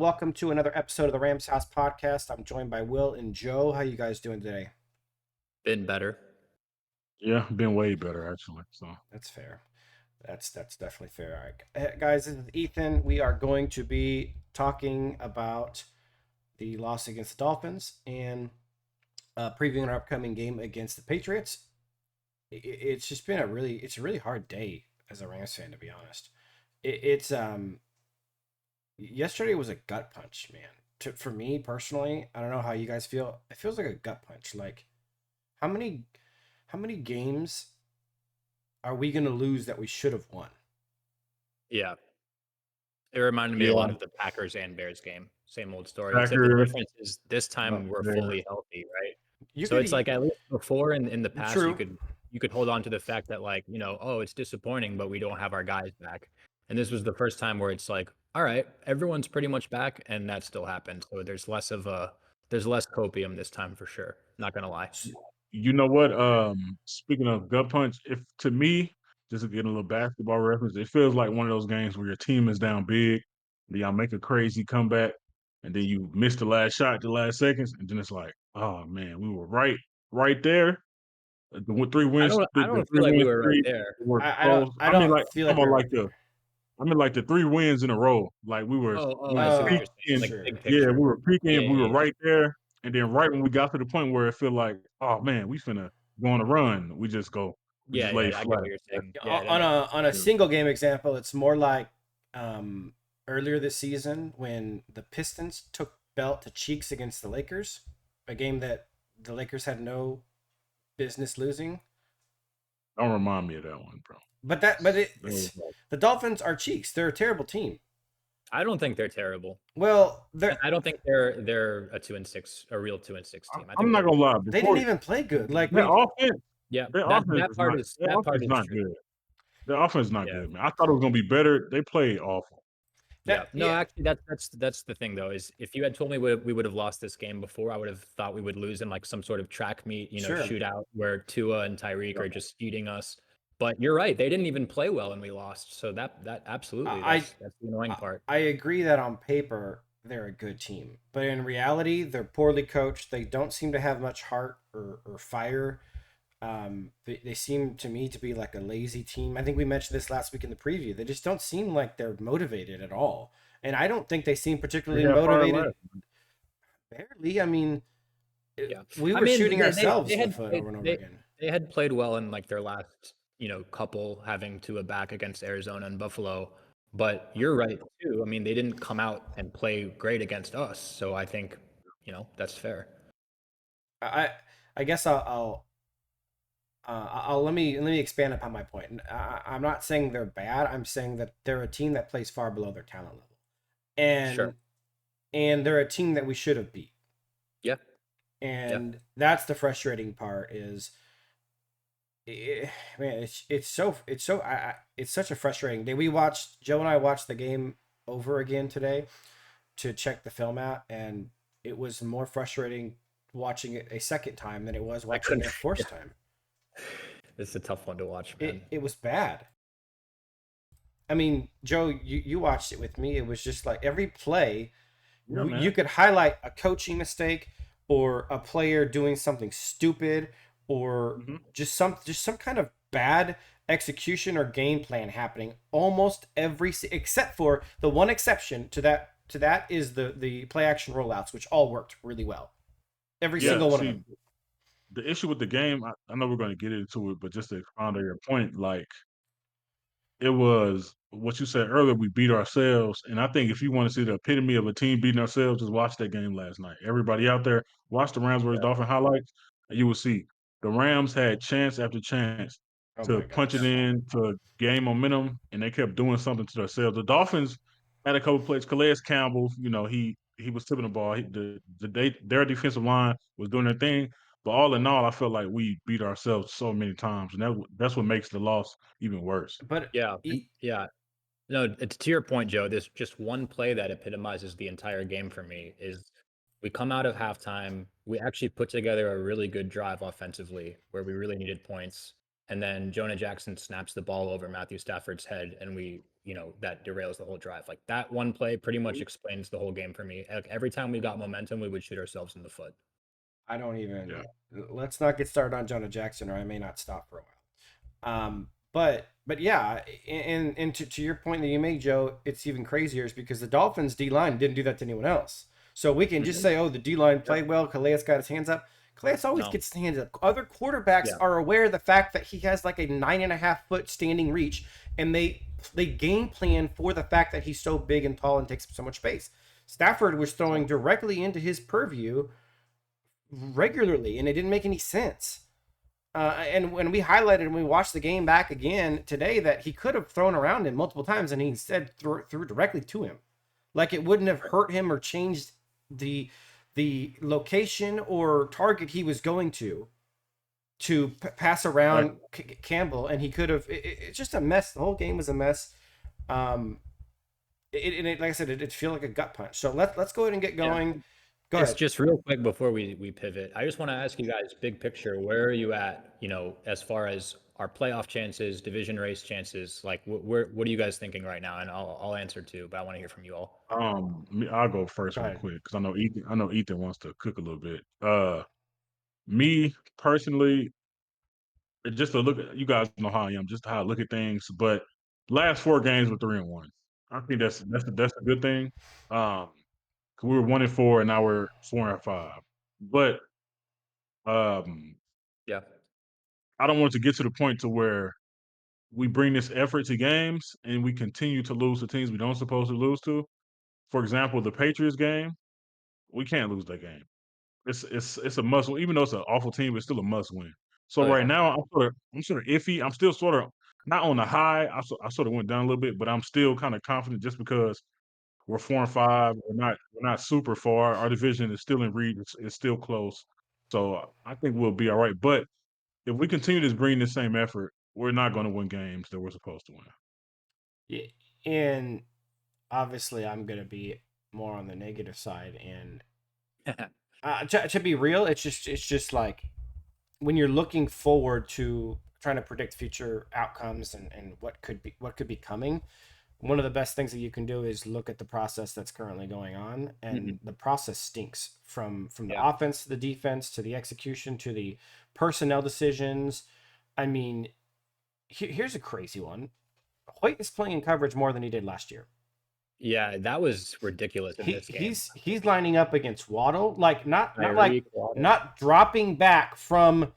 Welcome to another episode of the Rams House Podcast. I'm joined by Will and Joe. How you guys doing today? Been better. Yeah, been way better actually. So That's fair. That's definitely fair. All right, guys, this is Ethan. We are going to be talking about the loss against the Dolphins and previewing our upcoming game against the Patriots. It's just been it's a really hard day as a Rams fan, to be honest. It's yesterday was a gut punch, man. For me personally, I don't know how you guys feel. It feels like a gut punch. Like how many games are we going to lose that we should have won? Yeah. It reminded me a lot yeah, of the Packers and Bears game. Same old story, except the Packers, difference is this time we're Bears. fully healthy, right? You So could it's like at least before in the past true. you could hold on to the fact that oh, it's disappointing, but we don't have our guys back. And this was the first time where it's like, all right, everyone's pretty much back, and that still happened. So there's less copium this time for sure. Not gonna lie. You know what? Speaking of gut punch, if to me, just to get a little basketball reference, it feels like one of those games where your team is down big, then y'all make a crazy comeback, and then you miss the last shot, the last seconds, and then it's like, oh man, we were right there. The three wins, I the don't feel three like we wins were right streak there. were I don't close. I I mean, don't like feel I'm like we talking were about right there. like the 3 wins in a row. Like we were I see what you're saying. Like peaking. Sure. big Yeah, we picture. were peaking. We were Yeah. right there, and then right when we got to the point where it feel like, oh man, we finna go on a run. We just lay I get flat. what you're saying. Yeah, that On makes a Yeah. single game example, it's more like earlier this season when the Pistons took belt to cheeks against the Lakers, a game that the Lakers had no business losing. Don't remind me of that one, bro. But That was the Dolphins are cheeks. They're a terrible team. I don't think they're terrible. Well, I don't think they're a 2-6, a real 2-6 team. I I'm think not they're gonna lie. they didn't even play good. Like Their we offense, yeah. their That offense that is part not is their that part offense is is not true. good. Their offense is not Yeah. good, man. I thought it was gonna be better. They played awful. Yeah. No, yeah. actually that's the thing though, is if you had told me we would have lost this game before, I would have thought we would lose in like some sort of track meet, Sure. shootout where Tua and Tyreek Yeah. are just feeding us. But you're right, they didn't even play well and we lost. So that absolutely that's the annoying part. I agree that on paper they're a good team, but in reality they're poorly coached. They don't seem to have much heart or fire. They seem to me to be like a lazy team. I think we mentioned this last week in the preview. They just don't seem like they're motivated at all, and I don't think they seem particularly They got fired motivated. last. Barely. I mean, Yeah. we I were mean, shooting ourselves they in the had foot over and over again. they had played well in like their last, couple having Tua back against Arizona and Buffalo. But you're right too. I mean, they didn't come out and play great against us. So I think, that's fair. I guess I'll let me expand upon my point. I'm not saying they're bad. I'm saying that they're a team that plays far below their talent level, and Sure. and they're a team that we should have beat. Yeah. And that's the frustrating part. Is man, it's such a frustrating day. Joe and I watched the game over again today to check the film out, and it was more frustrating watching it a second time than it was watching it a first time. It's a tough one to watch, man. It was bad. I mean, Joe, you watched it with me. It was just like every play, Yeah, man. you could highlight a coaching mistake or a player doing something stupid or just some kind of bad execution or game plan happening almost except for the one exception to that is the play action rollouts, which all worked really well. Every single one of them. The issue with the game, I know we're going to get into it, but just to expound on your point, like it was what you said earlier. We beat ourselves, and I think if you want to see the epitome of a team beating ourselves, just watch that game last night. Everybody out there, watch the Rams versus Dolphin highlights, and you will see the Rams had chance after chance Oh to my punch it gosh. in to gain momentum, and they kept doing something to themselves. The Dolphins had a couple plays. Calais Campbell, he was tipping the ball. Their defensive line was doing their thing. But all in all, I felt like we beat ourselves so many times, and that's what makes the loss even worse. But Yeah. Yeah. No, it's to your point, Joe. There's just one play that epitomizes the entire game for me is we come out of halftime. We actually put together a really good drive offensively where we really needed points. And then Jonah Jackson snaps the ball over Matthew Stafford's head and we that derails the whole drive. Like that one play pretty much explains the whole game for me. Like every time we got momentum, we would shoot ourselves in the foot. I don't Yeah. even. Let's not get started on Jonah Jackson, or I may not stop for a while. But yeah, and to your point that you made, Joe, it's even crazier is because the Dolphins D line didn't do that to anyone else. So we can just say, oh, the D line played well. Calais got his hands up. Calais always No. gets his hands up. Other quarterbacks Yeah. are aware of the fact that he has like a 9.5 foot standing reach, and they game plan for the fact that he's so big and tall and takes up so much space. Stafford was throwing directly into his purview regularly, and it didn't make any sense. And when we highlighted and we watched the game back again today, that he could have thrown around him multiple times, and he instead threw directly to him, like it wouldn't have hurt him or changed the location or target he was going to pass around Campbell, and he could have. It's just a mess. The whole game was a mess. Like I said, it feel like a gut punch. So let's go ahead and get going. Go It's ahead. just real quick before we pivot. I just want to ask you guys, big picture, where are you at, as far as our playoff chances, division race chances? Like, what are you guys thinking right now? And I'll answer too, but I want to hear from you all. I'll go first Go real ahead. quick because I know Ethan wants to cook a little bit. Me personally, just to look at you guys know how I am, just how I look at things. But last 4 games were 3-1. I think that's a good thing. 'Cause we were 1-4 and now we're 4-5. But um, Yeah. I don't want it to get to the point to where we bring this effort to games and we continue to lose to teams we don't supposed to lose to. For example, the Patriots game, we can't lose that game. It's a must win. Even though it's an awful team, it's still a must win. So Oh, yeah. right now, I'm sort of iffy. I'm still sort of not on the high. I sort of went down a little bit, but I'm still kind of confident just because we're 4-5. We're not super far. Our division is still in reach. It's still close. So I think we'll be all right. But if we continue to bring the same effort, we're not going to win games that we're supposed to win. Yeah, and obviously, I'm gonna be more on the negative side. And to be real, it's just like when you're looking forward to trying to predict future outcomes and what could be coming. One of the best things that you can do is look at the process that's currently going on, and the process stinks from the Yeah. offense to the defense to the execution to the personnel decisions. I mean, here's a crazy one. Hoyt is playing in coverage more than he did last year. Yeah, that was ridiculous in this game. He's lining up against Waddle, like not like Tyreek, Waddle. not dropping back from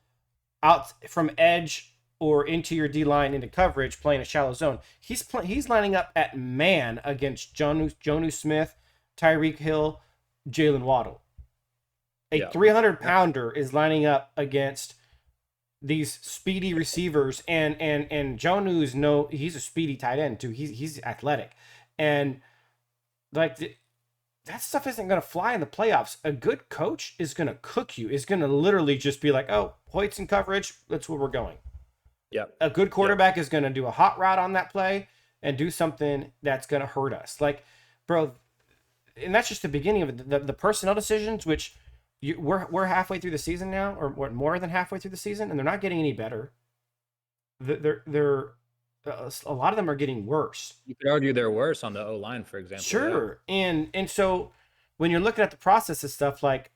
edge or into your D line into coverage, playing a shallow zone. He's lining up at man against Jonu Smith, Tyreek Hill, Jalen Waddle. A Yeah. 300-pounder is lining up against these speedy receivers, and Jonu's he's a speedy tight end too. He's athletic, and like that stuff isn't going to fly in the playoffs. A good coach is going to cook you. Is going to literally just be like, oh, Hoyt's in coverage. That's where we're going. Yeah. A good quarterback is going to do a hot route on that play and do something that's going to hurt us. Like, bro, and that's just the beginning of it. The personnel decisions, which we're halfway through the season now, or what, more than halfway through the season, and they're not getting any better. They're a lot of them are getting worse. You could argue they're worse on the O line, for example. Sure, and so when you're looking at the process of stuff, like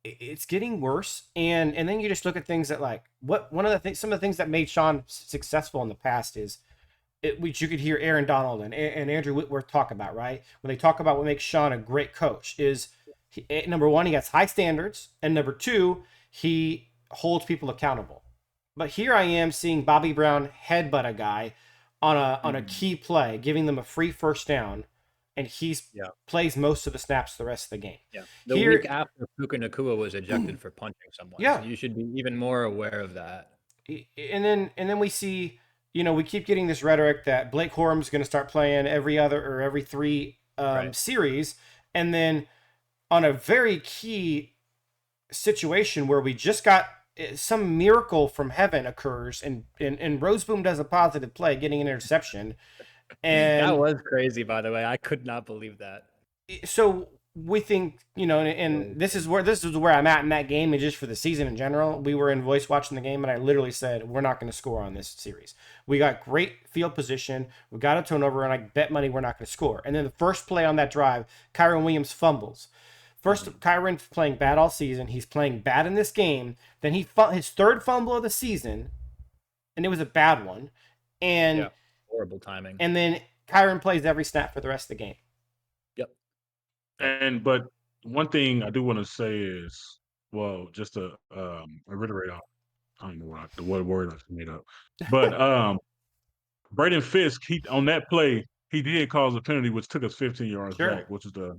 it's getting worse, and then you just look at things that like some of the things that made Sean successful in the past is which you could hear Aaron Donald and Andrew Whitworth talk about, right? When they talk about what makes Sean a great coach is number one, he has high standards, and number two, he holds people accountable. But here I am seeing Bobby Brown headbutt a guy on a key play, giving them a free first down, and plays most of the snaps the rest of the game. Yeah. The week after Puka Nacua was ejected for punching someone. Yeah. So you should be even more aware of that. And then we see, we keep getting this rhetoric that Blake Corum's going to start playing every other or every three series, and then on a very key situation where we just got some miracle from heaven occurs, and Roseboom does a positive play, getting an interception. And that was crazy, by the way. I could not believe that. So we think, and this is where I'm at in that game, and just for the season in general. We were in voice watching the game, and I literally said, we're not going to score on this series. We got great field position, we got a turnover, and I bet money we're not going to score. And then the first play on that drive, Kyron Williams fumbles. First, Kyron's playing bad all season. He's playing bad in this game. Then his third fumble of the season, and it was a bad one. And horrible timing. And then Kyron plays every snap for the rest of the game. Yep. But one thing I do want to say is, well, just to reiterate on, I don't know what word I made up, but Braden Fisk, he on that play, he did cause a penalty, which took us 15 yards back, which is the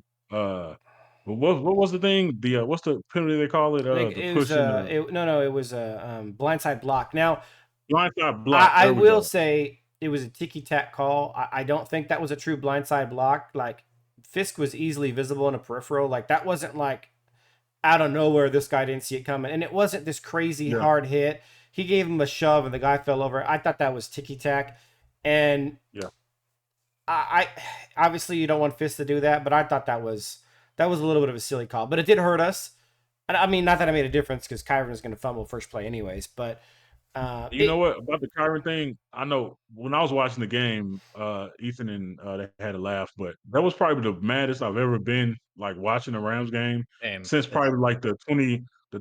what was the thing? The what's the penalty they call it? I think The it was pushing the it was a blindside block. Now, blindside block. I There we will go. say it was a ticky-tack call. I don't think that was a true blindside block. Like, Fisk was easily visible in a peripheral. Like, that wasn't like out of nowhere, this guy didn't see it coming. And it wasn't this crazy hard hit. He gave him a shove and the guy fell over. I thought that was ticky-tack. And I obviously you don't want Fisk to do that, but I thought that was a little bit of a silly call. But it did hurt us. I mean, not that it made a difference because Kyron was going to fumble first play anyways, but you know what about the Kyron thing? I know when I was watching the game, Ethan and they had a laugh, but that was probably the maddest I've ever been, like watching a Rams game since probably like the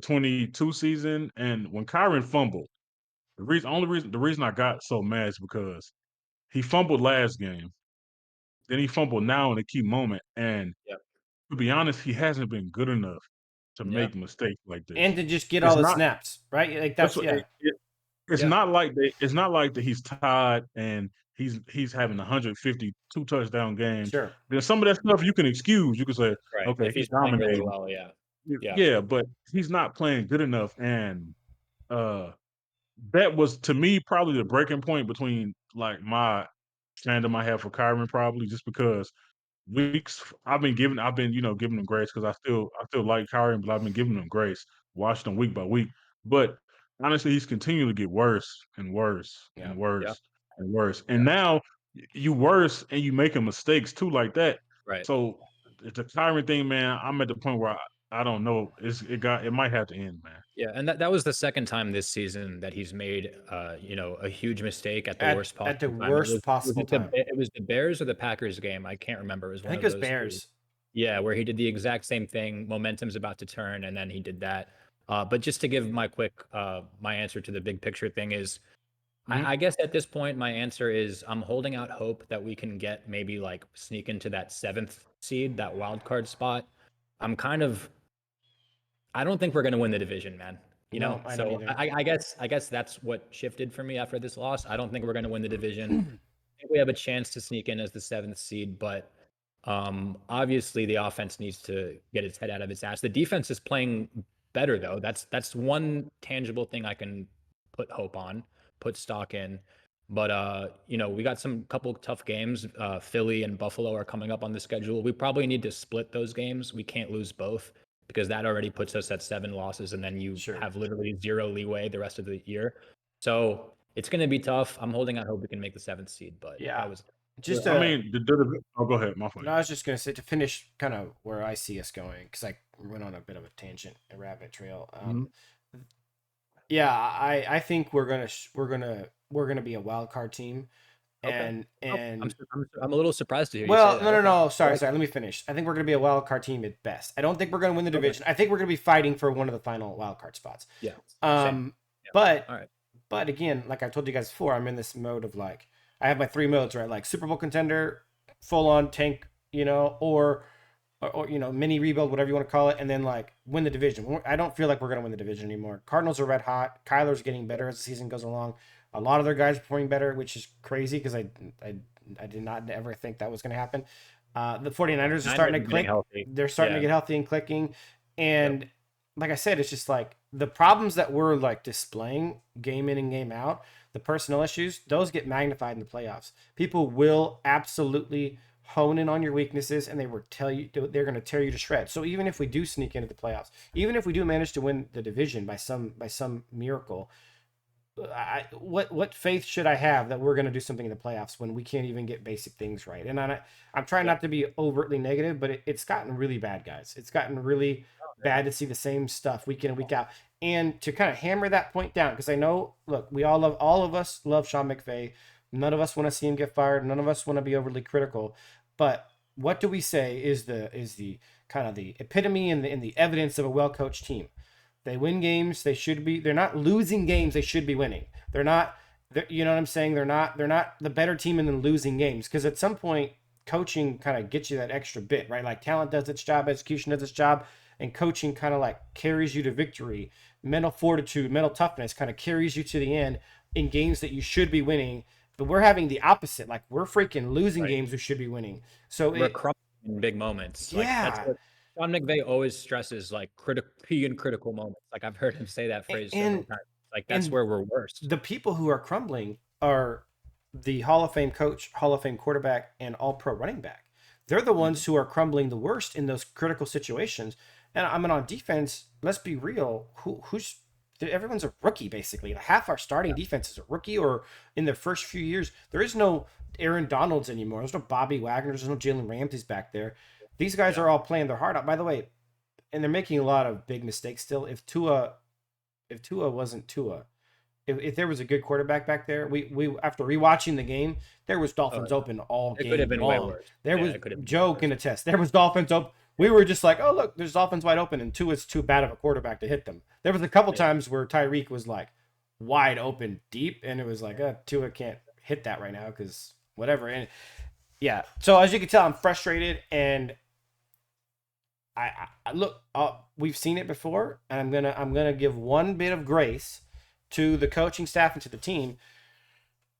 22 season. And when Kyron fumbled, the reason I got so mad is because he fumbled last game, then he fumbled now in a key moment, and to be honest, he hasn't been good enough to make mistakes like this. And to just get all It's the not. snaps, right? Like That's that's what it's not like that. It's not like that. He's tied and he's having 152 touchdown games. Sure. There's some of that stuff you can excuse. You can say, Right. okay, If he's he's playing really dominating. well, Yeah, but he's not playing good enough. And uh that was to me probably the breaking point between like my fandom I have for Kyron, probably just because I've been giving him grace because I still like Kyrie, but I've been giving him grace, watching him week by week. But honestly, he's continuing to get worse and worse and worse and worse. And now you worse and you making mistakes too like that. Right. So the Kyrie thing, man, I'm at the point where I don't know. It might have to end, man. Yeah, and that was the second time this season that he's made a huge mistake at the worst at the possible time. worst possible time. It was the Bears or the Packers game. I can't remember. It was I one think of it was those Bears. two. Yeah, where he did the exact same thing. Momentum's about to turn, and then he did that. But just to give my quick my answer to the big picture thing is, I guess at this point my answer is I'm holding out hope that we can get maybe like sneak into that 7th seed, that wild card spot. I don't think we're going to win the division, man. No, I don't either. I guess that's what shifted for me after this loss. I don't think we're going to win the division. I think we have a chance to sneak in as the 7th seed, but obviously the offense needs to get its head out of its ass. The defense is playing better though. That's one tangible thing I can put hope on, put stock in. But we got some couple tough games. Philly and Buffalo are coming up on the schedule. We probably need to split those games. We can't lose both, because that already puts us at 7 losses, and then you have literally 0 leeway the rest of the year. So it's going to be tough. I'm holding out hope we can make the 7th seed, but that was just. I mean, go ahead, my fault. No, I was just gonna say to finish kind of where I see us going, because I went on a bit of a tangent, a rabbit trail. Yeah, I think we're gonna be a wild card team. Okay. And I'm a little surprised to hear well, you say that. no. Sorry. Let me finish. I think we're going to be a wild card team at best. I don't think we're going to win the division. I think we're going to be fighting for one of the final wild card spots. Yeah. But all right. But again, like I told you guys before, I'm in this mode of like I have my 3 modes, right? Like Super Bowl contender, full on tank, or mini rebuild, whatever you want to call it, and then like win the division. I don't feel like we're going to win the division anymore. Cardinals are red hot. Kyler's getting better as the season goes along. A lot of their guys are performing better, which is crazy because I did not ever think that was going to happen. The 49ers are starting to click. They're starting to get healthy and clicking. And like I said, it's just like the problems that we're like displaying game in and game out, the personnel issues, those get magnified in the playoffs. People will absolutely hone in on your weaknesses, and they're going to tear you to shreds. So even if we do sneak into the playoffs, even if we do manage to win the division by some miracle, what faith should I have that we're going to do something in the playoffs when we can't even get basic things right? And I'm trying Yeah. not to be overtly negative, but it's gotten really bad, guys. It's gotten really bad to see the same stuff week in and week out. And to kind of hammer that point down, because I know, look, all of us love Sean McVay. None of us want to see him get fired. None of us want to be overly critical. But what do we say is the kind of the epitome and the evidence of a well coached team? They win games. They're not losing games. They should be winning. They're not. You know what I'm saying? They're not the better team in the losing games, because at some point coaching kind of gets you that extra bit, right? Like talent does its job, execution does its job, and coaching kind of like carries you to victory. Mental fortitude, mental toughness kind of carries you to the end in games that you should be winning. But we're having the opposite. Like we're freaking losing Right. games we should be winning. So We're crumbling in big moments. Like that's yeah, what Sean McVay always stresses, like critical moments. Like I've heard him say that phrase several and times. Like that's and where we're worst. the people who are crumbling are the Hall of Fame coach, Hall of Fame quarterback, and All Pro running back. They're the ones Mhm. who are crumbling the worst in those critical situations. And I mean, on defense, let's be real. Who's everyone's a rookie basically. Half our starting defense is a rookie, or in their first few years. There is no Aaron Donalds anymore. There's no Bobby Wagner. There's no Jalen Ramsey's back there. These guys Yeah. are all playing their heart out. By the way, and they're making a lot of big mistakes still. If Tua wasn't Tua, if there was a good quarterback back there, we after rewatching the game, there was Oh, Dolphins open all it could have game been way long. worse. There Yeah, was it could have been way Joe worse. can attest. There was Dolphins open. We were just like, oh look, there's Dolphins wide open, and Tua's too bad of a quarterback to hit them. There was a couple Yeah. times where Tyreek was like wide open deep, and it was like, Tua can't hit that right now because whatever. And yeah, so as you can tell, I'm frustrated, and I look. We've seen it before, and I'm gonna give one bit of grace to the coaching staff and to the team.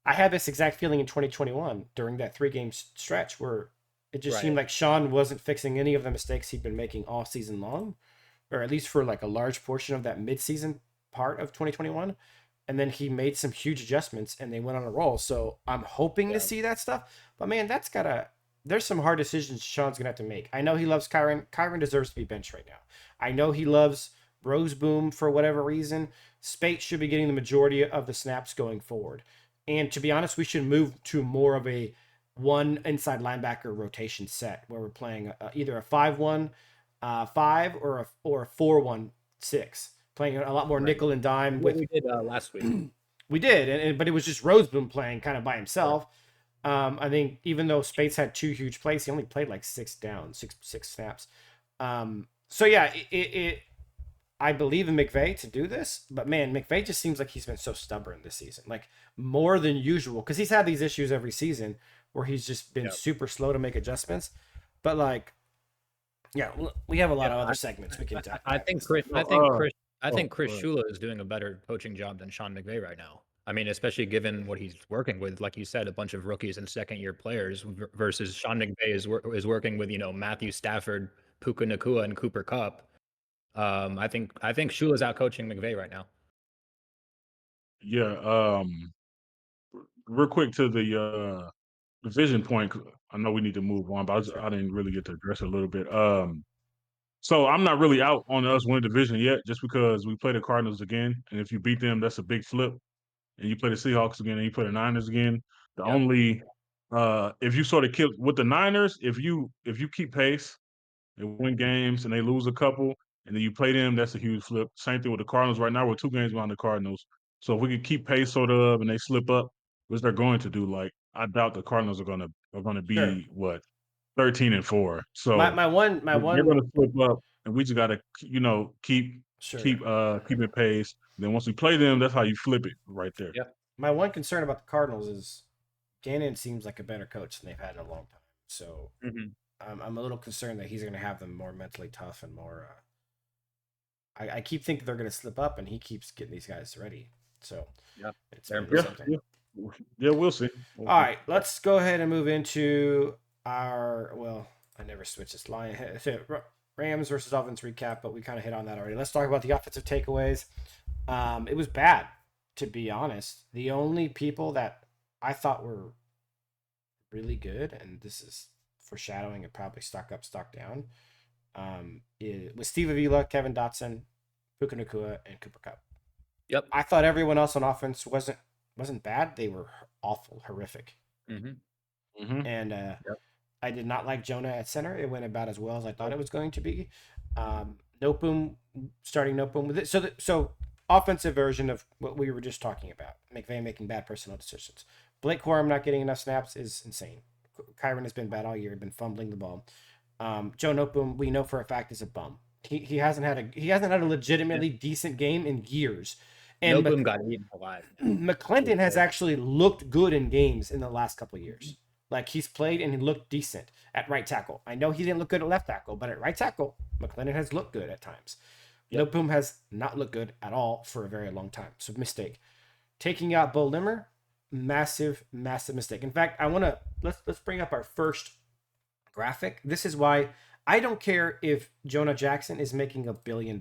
I had this exact feeling in 2021 during that 3 game stretch where it just seemed Right. like Sean wasn't fixing any of the mistakes he'd been making all season long, or at least for like a large portion of that midseason part of 2021. And then he made some huge adjustments and they went on a roll. So I'm hoping to Yeah. see that stuff. But man, there's some hard decisions Sean's gonna have to make. I know he loves Kyron. Kyron deserves to be benched right now. I know he loves Roseboom for whatever reason. Spate should be getting the majority of the snaps going forward. And to be honest, we should move to more of a one inside linebacker rotation set where we're playing either a 5-1 5 or a 4-1-6, playing a lot more Right. nickel and dime What with we did last week. we did, but it was just Roseboom playing kind of by Right. himself. I think even though Spates had 2 huge plays, he only played like 6 snaps. So yeah, I believe in McVay to do this, but man, McVay just seems like he's been so stubborn this season, like more than usual, because he's had these issues every season where he's just been Yeah. super slow to make adjustments. But like, yeah, we have a lot Yeah. of other segments we can I dive think into. Chris. So, I think Chris go ahead. Shula is doing a better coaching job than Sean McVay right now. I mean, especially given what he's working with, like you said, a bunch of rookies and second-year players versus Sean McVay is working with Matthew Stafford, Puka Nakua, and Cooper Cup. I think Shula's out coaching McVay right now. Yeah. Real quick to the division point. 'Cause I know we need to move on, but Sure. I didn't really get to address it a little bit. So I'm not really out on us winning division yet, just because we play the Cardinals again, and if you beat them, that's a big flip. And you play the Seahawks again, and you play the Niners again. The Yep. only if you sort of kill with the Niners, if you keep pace and win games and they lose a couple, and then you play them, that's a huge flip. Same thing with the Cardinals. Right now, we're 2 games behind the Cardinals. So if we could keep pace sort of, and they slip up, which they're going to do, like I doubt the Cardinals are gonna Sure. be what 13-4. My So my one my they're one gonna slip up, and we just gotta keep sure. keeping pace. Then once we play them, that's how you flip it right there. Yep. My one concern about the Cardinals is Gannon seems like a better coach than they've had in a long time. So Hmm. I'm a little concerned that he's going to have them more mentally tough and more. I keep thinking they're going to slip up, and he keeps getting these guys ready. So Yeah. it's They're been Yeah, improving. something. yeah, yeah. We'll see. We'll All see. right, let's go ahead and move into our. Well, I never switched this line. Rams versus Dolphins recap, but we kind of hit on that already. Let's talk about the offensive takeaways. It was bad, to be honest. The only people that I thought were really good, and this is foreshadowing and probably stock up, stock down, was Steve Avila, Kevin Dotson, Puka Nakua, and Cooper Cup. Yep. I thought everyone else on offense wasn't bad. They were awful, horrific. Mm-hmm. And Yep. I did not like Jonah at center. It went about as well as I thought it was going to be. Nopum starting Nopum with it. So offensive version of what we were just talking about. McVay making bad personnel decisions. Blake Corum not getting enough snaps is insane. Kyron has been bad all year. Been fumbling the ball. Joe Nopum, we know for a fact, is a bum. He hasn't had a legitimately decent game in years. And Nopum got eaten alive. McClendon has actually looked good in games in the last couple of years. Like he's played and he looked decent at right tackle. I know he didn't look good at left tackle, but at right tackle, McClendon has looked good at times. Yep. Nopum has not looked good at all for a very long time. So mistake. Taking out Bo Limmer, massive, massive mistake. In fact, I want to let's bring up our first graphic. This is why I don't care if Jonah Jackson is making $1 billion.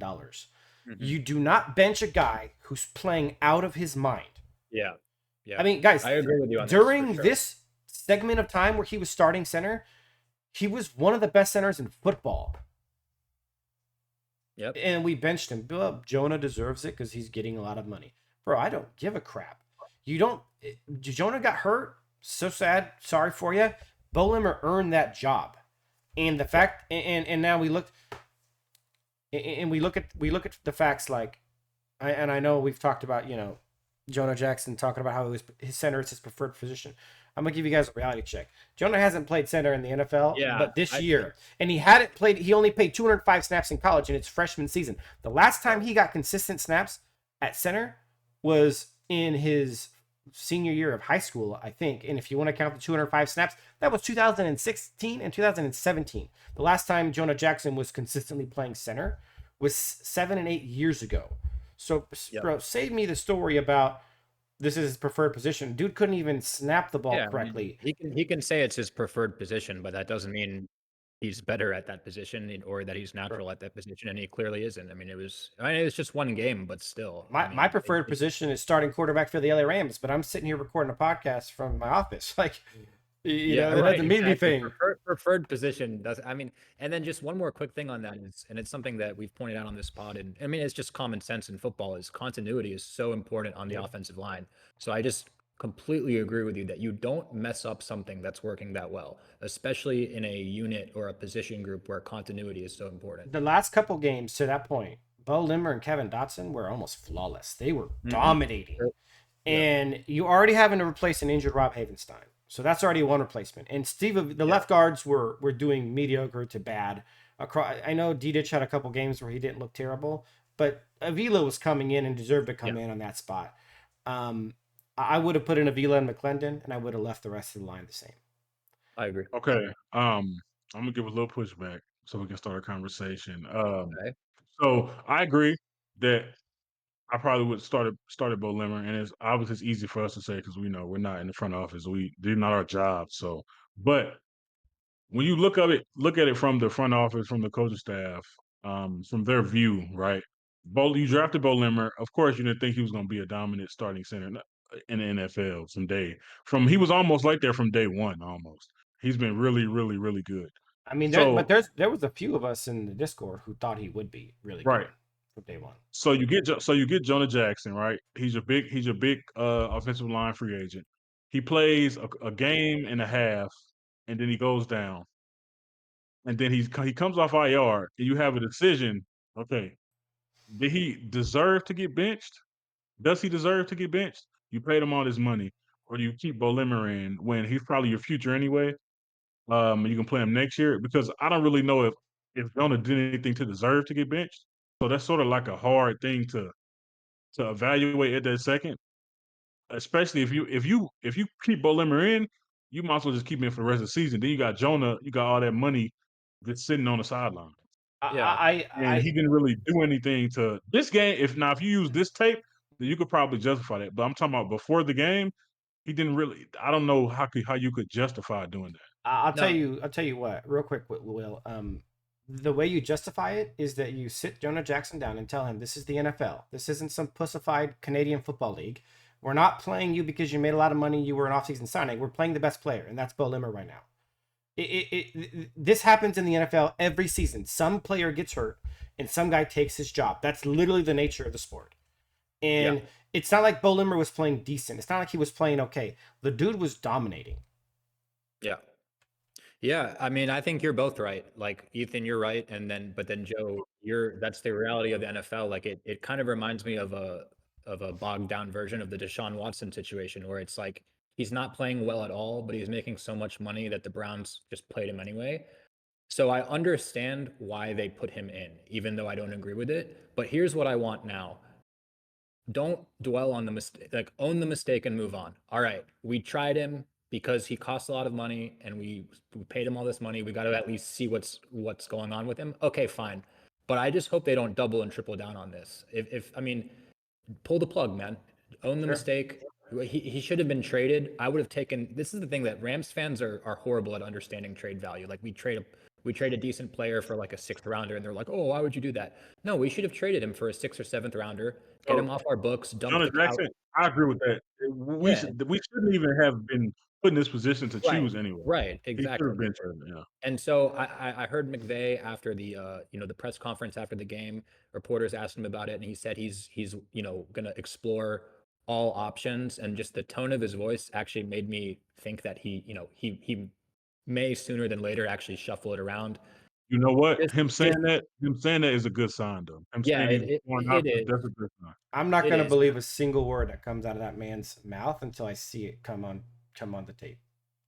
You do not bench a guy who's playing out of his mind. Yeah. Yeah. I mean, guys, I agree with you on during this, this segment of time where he was starting center, he was one of the best centers in football. Yep. And we benched him. Well, Jonah deserves it because he's getting a lot of money. Bro, I don't give a crap. You don't. Jonah got hurt. So sad. Sorry for you. Bo Limmer earned that job. And the fact, and now we look at the facts like, I know we've talked about, Jonah Jackson talking about how his center is his preferred position. I'm gonna give you guys a reality check. Jonah hasn't played center in the NFL, but this year, and he hadn't played. He only played 205 snaps in college in its freshman season. The last time he got consistent snaps at center was in his senior year of high school, I think. And if you want to count the 205 snaps, that was 2016 and 2017. The last time Jonah Jackson was consistently playing center was 7 and 8 years ago. So, bro, save me the story about this is his preferred position. Dude couldn't even snap the ball correctly. I mean, he can say it's his preferred position, but that doesn't mean he's better at that position or that he's natural at that position, and he clearly isn't. I mean, it was just one game, but still. My preferred position is starting quarterback for the LA Rams, but I'm sitting here recording a podcast from my office. Like, you know, that doesn't mean anything. Preferred position does. I mean, and then just one more quick thing on that is, and it's something that we've pointed out on this pod, and I mean, it's just common sense in football is continuity is so important on the offensive line. So I just completely agree with you that you don't mess up something that's working that well, especially in a unit or a position group where continuity is so important. The last couple games to that point, Bo Limmer and Kevin Dotson were almost flawless. They were dominating. And you already having to replace an injured Rob Havenstein. So that's already one replacement. And Steve, the left guards were doing mediocre to bad. I know D-Ditch had a couple games where he didn't look terrible, but Avila was coming in and deserved to come in on that spot. I would have put in Avila and McClendon, and I would have left the rest of the line the same. I agree. Okay. I'm gonna give a little pushback so we can start a conversation. Okay. So I agree that I probably would started Bo Limmer, and it's obviously it's easy for us to say because we know we're not in the front office. They're not our job. So, but when you look at it from the front office, from the coaching staff, from their view, right? You drafted Bo Limmer. Of course, you didn't think he was going to be a dominant starting center in the NFL he was almost like that from day one. Almost, he's been really, really, really good. I mean, So there was a few of us in the Discord who thought he would be really right. good from day one. So you get Jonah Jackson, right? He's your big offensive line free agent. He plays a game and a half, and then he goes down, and then he comes off IR, and you have a decision. Okay, did he deserve to get benched? Does he deserve to get benched? You paid him all this money, or do you keep Bo Limmer in when he's probably your future anyway? You can play him next year because I don't really know if Jonah did anything to deserve to get benched. So that's sort of like a hard thing to evaluate at that second, especially if you keep Bo Limmer in, you might as well just keep him in for the rest of the season. Then you got Jonah, you got all that money that's sitting on the sideline, and he didn't really do anything to this game. If you use this tape, then you could probably justify that. But I'm talking about before the game, he didn't really. I don't know how you could justify doing that. I'll tell you what, real quick, Will. The way you justify it is that you sit Jonah Jackson down and tell him this is the NFL. This isn't some pussified Canadian football league. We're not playing you because you made a lot of money. You were an offseason signing. We're playing the best player, and that's Bo Limmer right now. This happens in the NFL every season. Some player gets hurt, and some guy takes his job. That's literally the nature of the sport. And it's not like Bo Limmer was playing decent. It's not like he was playing okay. The dude was dominating. Yeah. Yeah, I mean, I think you're both right. Like Ethan, you're right, but then Joe, that's the reality of the NFL. Like it kind of reminds me of a bogged down version of the Deshaun Watson situation where it's like he's not playing well at all, but he's making so much money that the Browns just played him anyway. So I understand why they put him in, even though I don't agree with it. But here's what I want now. Don't dwell on the mistake, like own the mistake and move on. All right, we tried him because he costs a lot of money and we paid him all this money. We got to at least see what's going on with him. Okay, fine. But I just hope they don't double and triple down on this. If I mean, pull the plug, man. Own the mistake. He should have been traded. I would have taken. This is the thing that Rams fans are horrible at understanding trade value. Like we trade a decent player for like a 6th rounder, and they're like, "Oh, why would you do that?" No, we should have traded him for a 6th or 7th rounder, get him So, off our books, dump Jonah the couch. Jackson, I agree with that. Yeah, We shouldn't even have been put in this position to right, choose anyway. right, He should have exactly. been traded. Yeah. And so I heard McVay after the the press conference after the game. Reporters asked him about it, and he said he's going to explore all options. And just the tone of his voice actually made me think that he may sooner than later actually shuffle it around. You know what? Just, just Him saying that is a good sign, though. Him yeah, saying he's exploring it options, is. that's a good sign. I'm not It gonna is. believe a single word that comes out of that man's mouth until I see it come on the tape.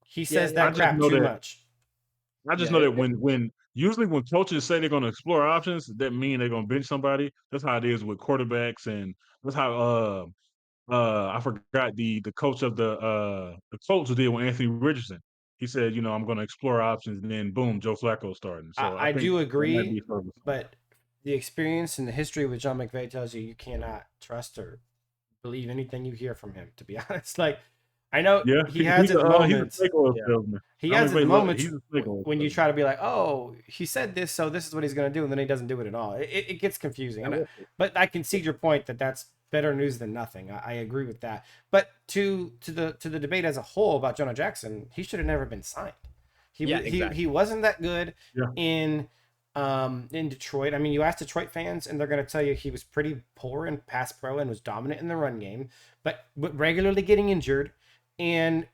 He Yeah, says I that just crap know too that much. I just yeah. know that when usually when coaches say they're gonna explore options, that mean they're gonna bench somebody. That's how it is with quarterbacks, and that's how I forgot the coach of the Colts did with Anthony Richardson. He said, I'm gonna explore options, and then boom, Joe Flacco starting. So I I think do that might agree, be further. but the experience and the history with John McVay tells you you cannot trust or believe anything you hear from him. To be honest, like I know Yeah, he has his he's a moments. snake oil Yeah. salesman. He John has his McVay, moments he's a snake oil when you salesman. try to be like, oh, he said this, so this is what he's going to do, and then he doesn't do it at all. It gets confusing. Yeah, But I concede your point that that's better news than nothing. I agree with that. But to the debate as a whole about Jonah Jackson, he should have never been signed. exactly. He wasn't that good Yeah. in Detroit. I mean, you ask Detroit fans, and they're going to tell you he was pretty poor in pass pro and was dominant in the run game, but regularly getting injured, and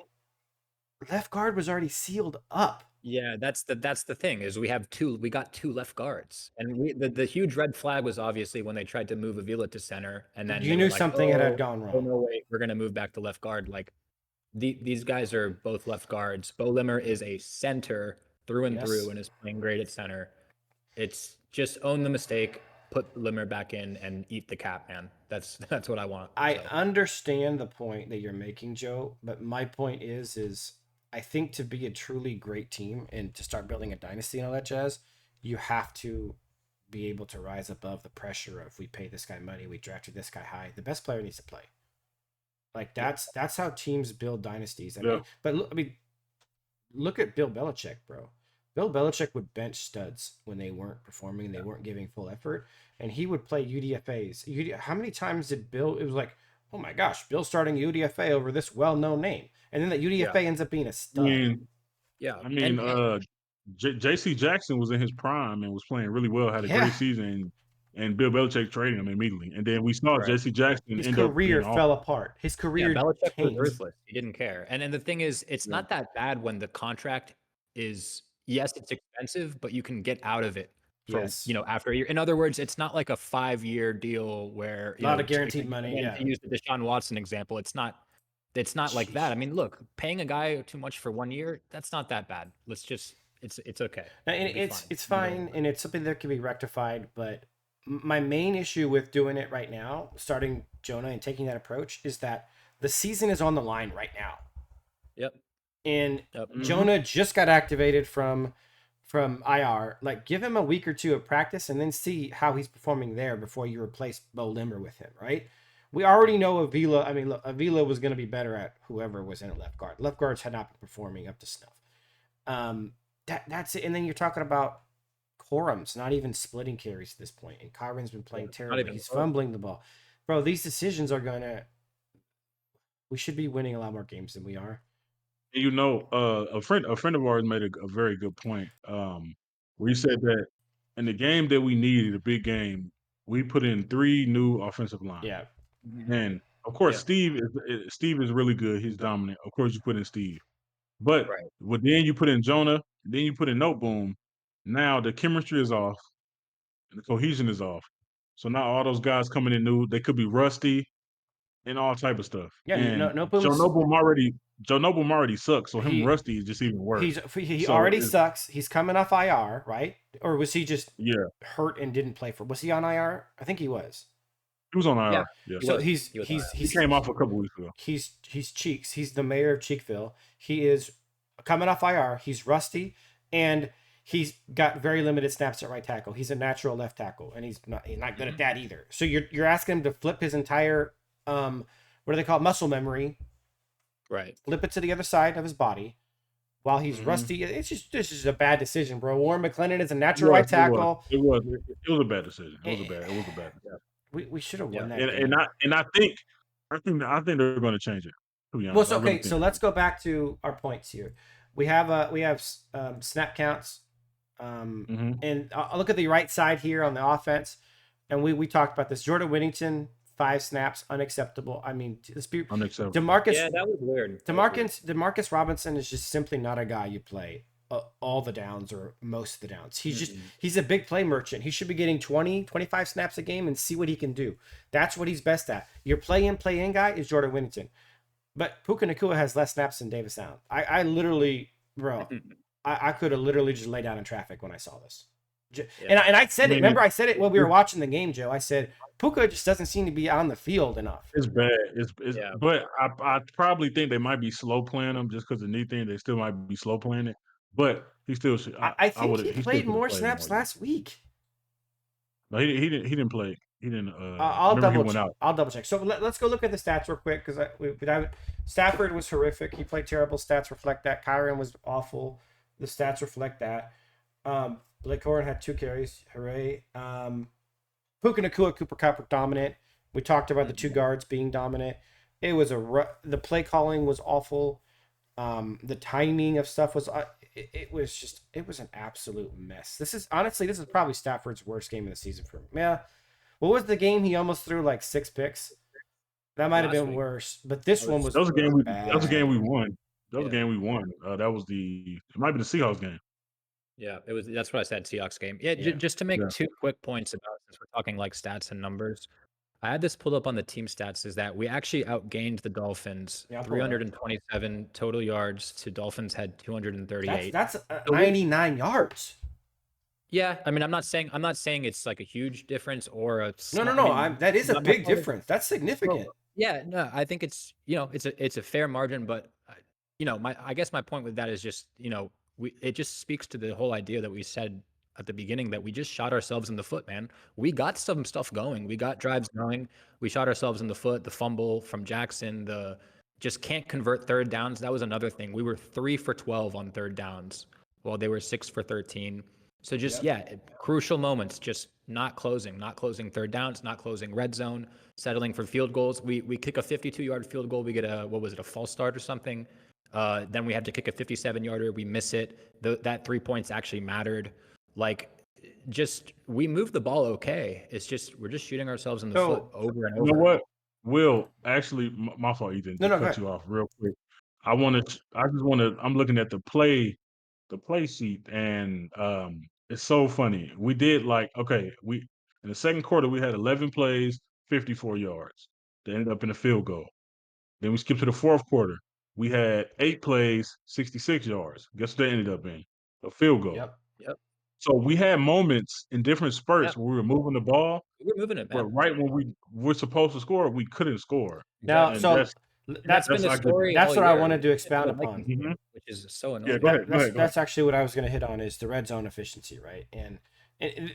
left guard was already sealed up. Yeah, that's the thing is we got 2 left guards. And the huge red flag was obviously when they tried to move Avila to center, and then You they were knew like, something had "Oh, gone oh wrong. no, wait, we're gonna move back to left guard." Like these guys are both left guards. Bo Limmer is a center through and through Yes. and is playing great at center. It's just own the mistake, put Limmer back in, and eat the cap, man. That's what I want. I So understand the point that you're making, Joe, but my point is I think to be a truly great team and to start building a dynasty and all that jazz, you have to be able to rise above the pressure of we pay this guy money, we drafted this guy high. The best player needs to play. Like that's how teams build dynasties. I Yeah. mean, but look at Bill Belichick, bro. Bill Belichick would bench studs when they weren't performing and they weren't giving full effort, and he would play UDFA's. How many times did Bill? It was like, oh my gosh, Bill's starting UDFA over this well-known name, and then that UDFA ends up being a I stud. mean, yeah, I mean, J.C. Jackson was in his prime and was playing really well, had a Yeah, great season, and Bill Belichick traded him immediately. And then we saw right. J.C. Jackson his end up being career awful. fell apart. His Yeah, career Belichick was tanked. ruthless. He didn't care. And the thing is, it's Yeah. not that bad when the contract is, yes, it's expensive, but you can get out of it for, Yes, after a year. In other words, it's not like a 5-year deal where, a lot of guaranteed money. again, Yeah, to use the Deshaun Watson example, it's not like that. I mean, look, paying a guy too much for 1 year, that's not that bad. Let's just, it's okay. and It'll be it's fine. fine, and it's something that can be rectified. But my main issue with doing it right now, starting Jonah and taking that approach, is that the season is on the line right now. Yep. And Yep. Jonah just got activated from IR. Like, give him a week or two of practice and then see how he's performing there before you replace Bo Limmer with him, right? We already know Avila. I mean, look, Avila was going to be better at whoever was in at left guard. Left guards had not been performing up to snuff. That's it. And then you're talking about Corum's not even splitting carries at this point, and Kyron's been playing terrible. even He's close. fumbling the ball, bro. These decisions are gonna. We should be winning a lot more games than we are. A friend of ours made a very good point. Where he said that in the game that we needed, a big game, we put in 3 new offensive linemen. Yeah, And of course, Yeah. Steve is really good. He's dominant. Of course, you put in Steve, but Right. then you put in Jonah, then you put in Noteboom. Now the chemistry is off and the cohesion is off. So now all those guys coming in new, they could be rusty and all type of stuff. Yeah, And no Boom's Joe Noteboom already sucks. So him he rusty is just even worse. he So already sucks. He's coming off IR, right? Or was he just yeah, hurt and didn't play for? Was he on IR? I think he was. he was on Yeah. IR. Yeah, He So was. He was on he came off a couple weeks ago. he's Cheeks. He's the mayor of Cheekville. He is coming off IR. He's rusty, and he's got very limited snaps at right tackle. He's a natural left tackle, and he's not good at that either. So you're asking him to flip his entire what do they call it? Muscle memory, Right. flip it to the other side of his body while he's Mhm. rusty. It's just this is a bad decision, bro. Warren McClendon is a It natural was, right tackle. it was, it was a bad decision. It was a bad decision. We should have Yeah. won that And game. I think they're going to change it. To be Well, honest, so I really okay, think so let's go back to our points here. We have snap counts, Mhm. and I'll look at the right side here on the offense, and we talked about this. Jordan Whittington, 5 snaps, unacceptable. I mean, let's be unacceptable. Demarcus. Yeah, that was weird. That was weird. Demarcus Robinson is just simply not a guy you play all the downs or most of the downs. He's a big play merchant. He should be getting 20, 25 snaps a game and see what he can do. That's what he's best at. Your play in guy is Jordan Whittington. But Puka Nacua has less snaps than Davis Allen. I literally, bro, I could have literally just laid down in traffic when I saw this. And I said it. Remember, I said it when we were watching the game, Joe. I said Puka just doesn't seem to be on the field enough. It's bad. It's Yeah. But I probably think they might be slow playing him just because the knee thing. They still might be slow playing it. But he still should. I think would. he He still played could have more played snaps more. last week. No, he didn't. He didn't play. He didn't. I'll Remember he double went check. out. I'll double check. So let's go look at the stats real quick because Stafford was horrific. He played terrible. Stats reflect that. Kyron was awful. The stats reflect that. Blake Corum had 2 carries. Hooray. Puka Nacua, Cooper Kupp were dominant. We talked about the 2 guards being dominant. It was the play calling was awful. The timing of stuff was it was an absolute mess. This is probably Stafford's worst game of the season for him. Yeah. What was the game he almost threw like 6 picks? That might have been worse, but this one was That was a game we. bad. That was a game we won. That was a Yeah. game we won. That was the. It might be the Seahawks game. Yeah, it was. That's what I said. Seahawks game. Yeah, Yeah. just to make Yeah. 2 quick points about since we're talking like stats and numbers. I had this pulled up on the team stats. Is that we actually outgained the Dolphins, Yeah, I'll pull it up. 327 total yards to Dolphins had 238. That's 99 yards. Yeah, I mean, I'm not saying it's like a huge difference or a No. I mean, That is a I'm not big calling- difference. That's significant. Yeah, no, I think it's it's a fair margin, but I guess my point with that is just it just speaks to the whole idea that we said at the beginning that we just shot ourselves in the foot, man. We got some stuff going. We got drives going. We shot ourselves in the foot. The fumble from Jackson, the just can't convert third downs. That was another thing. We were 3 for 12 on third downs, while they were 6 for 13. So just crucial moments, just not closing third downs, not closing red zone, settling for field goals. We kick a 52-yard field goal. We get a false start or something. Then we had to kick a 57-yarder. We miss it. That 3 points actually mattered. Like, just we moved the ball okay. It's just we're just shooting ourselves in the foot over and over. You know what? Will, actually, my fault, Ethan. No, To go cut ahead. you off real quick. I just want to. I'm looking at the play sheet, and it's so funny. We did we in the second quarter we had 11 plays, 54 yards. They ended up in a field goal. Then we skipped to the fourth quarter. We had 8 plays, 66 yards. Guess what they ended up in? A field goal. Yep. So we had moments in different spurts Yeah. where we were moving the ball, We're moving it, but man. right when we were supposed to score, we couldn't score. Now, And so that's been the story. That's all what I year. wanted to expound Like, upon. which is so annoying. Yeah, go ahead. That's actually what I was going to hit on is the red zone efficiency, right? And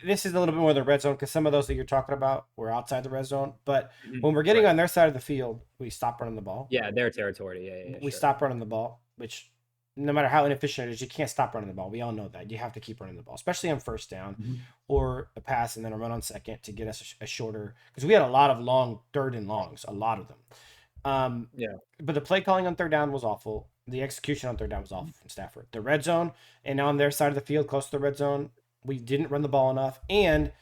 this is a little bit more the red zone because some of those that you're talking about were outside the red zone. But when we're getting on their side of the field, we stop running the ball. Yeah, their territory. Yeah. We stop running the ball, which no matter how inefficient it is, you can't stop running the ball. We all know that. You have to keep running the ball, especially on first down or a pass and then a run on second to get us a shorter. Because we had a lot of long third and longs, a lot of them. But the play calling on third down was awful. The execution on third down was awful from Stafford. The red zone and on their side of the field, close to the red zone, we didn't run the ball enough. And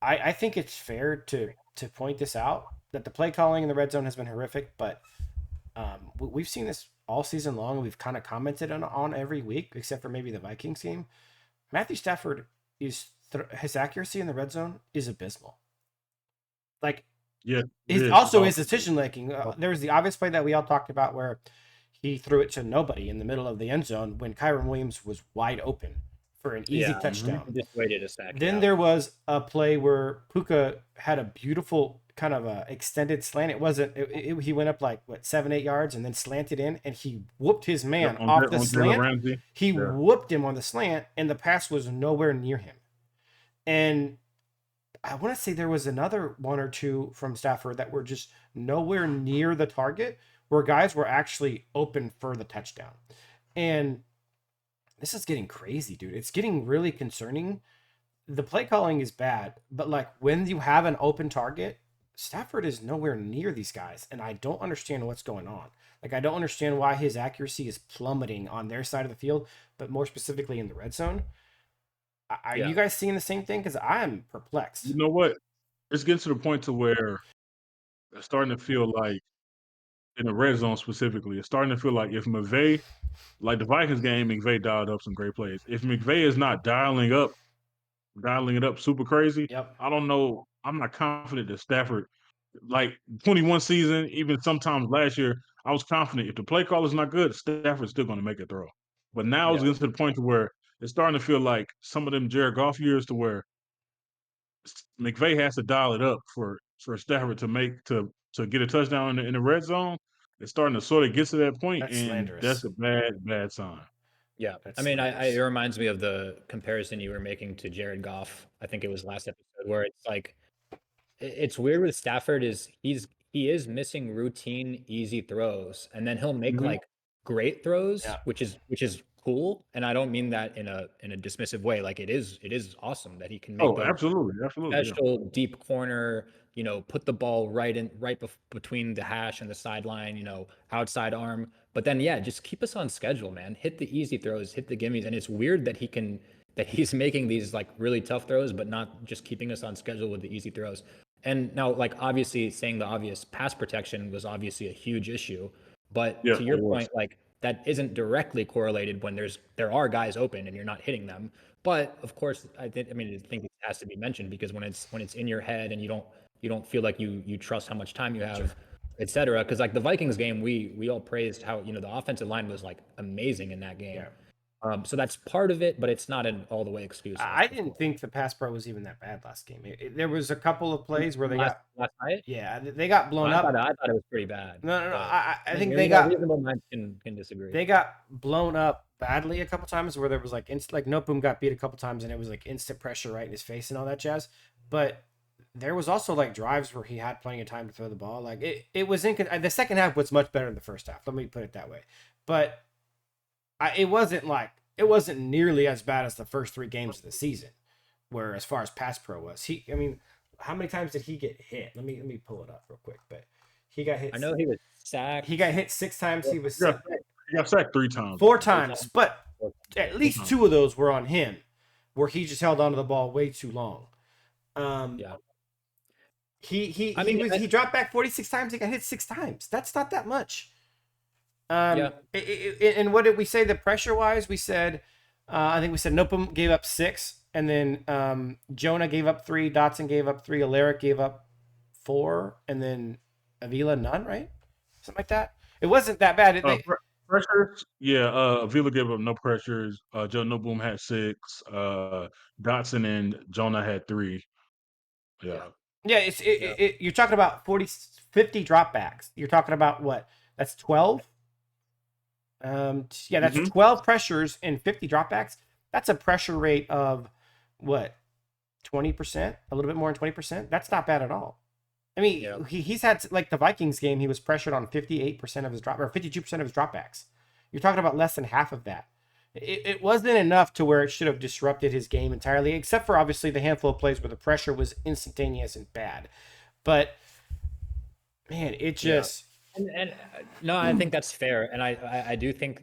I think it's fair to to point this out that the play calling in the red zone has been horrific, but we've seen this all season long. We've kind of commented on every week, except for maybe the Vikings game. Matthew Stafford his accuracy in the red zone is abysmal. Like, Yeah, his it is. also his decision making. There was the obvious play that we all talked about where he threw it to nobody in the middle of the end zone when Kyron Williams was wide open for an easy touchdown. Just waited a second. Then there was a play where Puka had a beautiful kind of a extended slant. It wasn't. He went up like 7-8 yards and then slanted in, and he whooped his man off the slant. He whooped him on the slant, and the pass was nowhere near him. And I want to say there was another one or two from Stafford that were just nowhere near the target, where guys were actually open for the touchdown. And this is getting crazy, dude. It's getting really concerning. The play calling is bad, but like when you have an open target, Stafford is nowhere near these guys, and I don't understand what's going on. Like, I don't understand why his accuracy is plummeting on their side of the field, but more specifically in the red zone. Are you guys seeing the same thing? Because I'm perplexed. You know what? It's getting to the point to where it's starting to feel like, in the red zone specifically, it's starting to feel like if McVay, like the Vikings game, McVay dialed up some great plays. If McVay is not dialing it up super crazy, I don't know. I'm not confident that Stafford, like 21 season, even sometimes last year, I was confident if the play call is not good, Stafford's still going to make a throw. But now it's getting to the point to where it's starting to feel like some of them Jared Goff years to where McVay has to dial it up for Stafford to get a touchdown in the red zone. It's starting to sort of get to that point, That's and slanderous. that's a bad sign. Yeah, I mean, it reminds me of the comparison you were making to Jared Goff. I think it was last episode where it's like, it's weird with Stafford is he is missing routine easy throws, and then he'll make like great throws, which is cool. And I don't mean that in a dismissive way. Like it is awesome that he can make those absolutely, special deep corner, put the ball right between the hash and the sideline, outside arm. But then just keep us on schedule, man. Hit the easy throws, hit the gimmies. And it's weird that he's making these like really tough throws, but not just keeping us on schedule with the easy throws. And now, like, obviously saying the obvious, pass protection was obviously a huge issue. But to your point, like, that isn't directly correlated when there are guys open and you're not hitting them. But of course, I think it has to be mentioned because when it's in your head and you don't feel like you trust how much time you have, et cetera. Because like the Vikings game, we all praised how the offensive line was like amazing in that game. So that's part of it, but it's not an all the way excuse. I didn't think the pass pro was even that bad last game. There was a couple of plays where they last night. Yeah, they got blown up. I thought it was pretty bad. No. I think they got reasonable minds can disagree. They got blown up badly a couple times where there was like Nopum got beat a couple times and it was like instant pressure right in his face and all that jazz. But there was also like drives where he had plenty of time to throw the ball. Like it was the second half was much better than the first half. Let me put it that way. But it wasn't nearly as bad as the first 3 games of the season, where as far as pass pro was, how many times did he get hit? Let me pull it up real quick. But he got hit. I know he was sacked. He got hit 6 times. He was sacked. He got sacked 3 times. 4 times, but at least 2 of those were on him, where he just held onto the ball way too long. He dropped back 46 times. He got hit 6 times. That's not that much. And what did we say? The pressure wise, we said, I think we said Nopum gave up 6, and then Jonah gave up 3, Dotson gave up 3, Alaric gave up 4, and then Avila none, right? Something like that. It wasn't that bad. Pressures, Avila gave up no pressures. Joe Nopum had 6. Dotson and Jonah had 3. Yeah. You're talking about 50 dropbacks. You're talking about what? That's 12. That's 12 pressures and 50 dropbacks. That's a pressure rate of what? 20%? A little bit more than 20%? That's not bad at all. I mean, he's had, like the Vikings game, he was pressured on 58% of his drop, or 52% of his dropbacks. You're talking about less than half of that. It wasn't enough to where it should have disrupted his game entirely, except for obviously the handful of plays where the pressure was instantaneous and bad. But man, it just no, I think that's fair, and I do think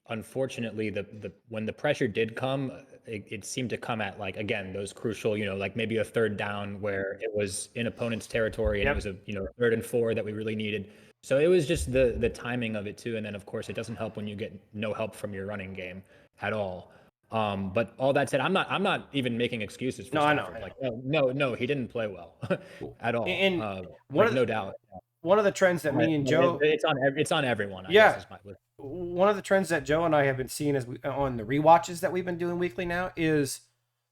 unfortunately the when the pressure did come, it seemed to come at like, again, those crucial, like maybe a third down where it was in opponent's territory and it was a 3rd and 4 that we really needed. So it was just the timing of it too. And then of course it doesn't help when you get no help from your running game at all. But all that said, I'm not even making excuses for No, I know. Stafford. Like, no, he didn't play well at all. And like, no doubt. one of the trends that me and Joe, it's on everyone. I guess is my. One of the trends that Joe and I have been seeing on the rewatches that we've been doing weekly now is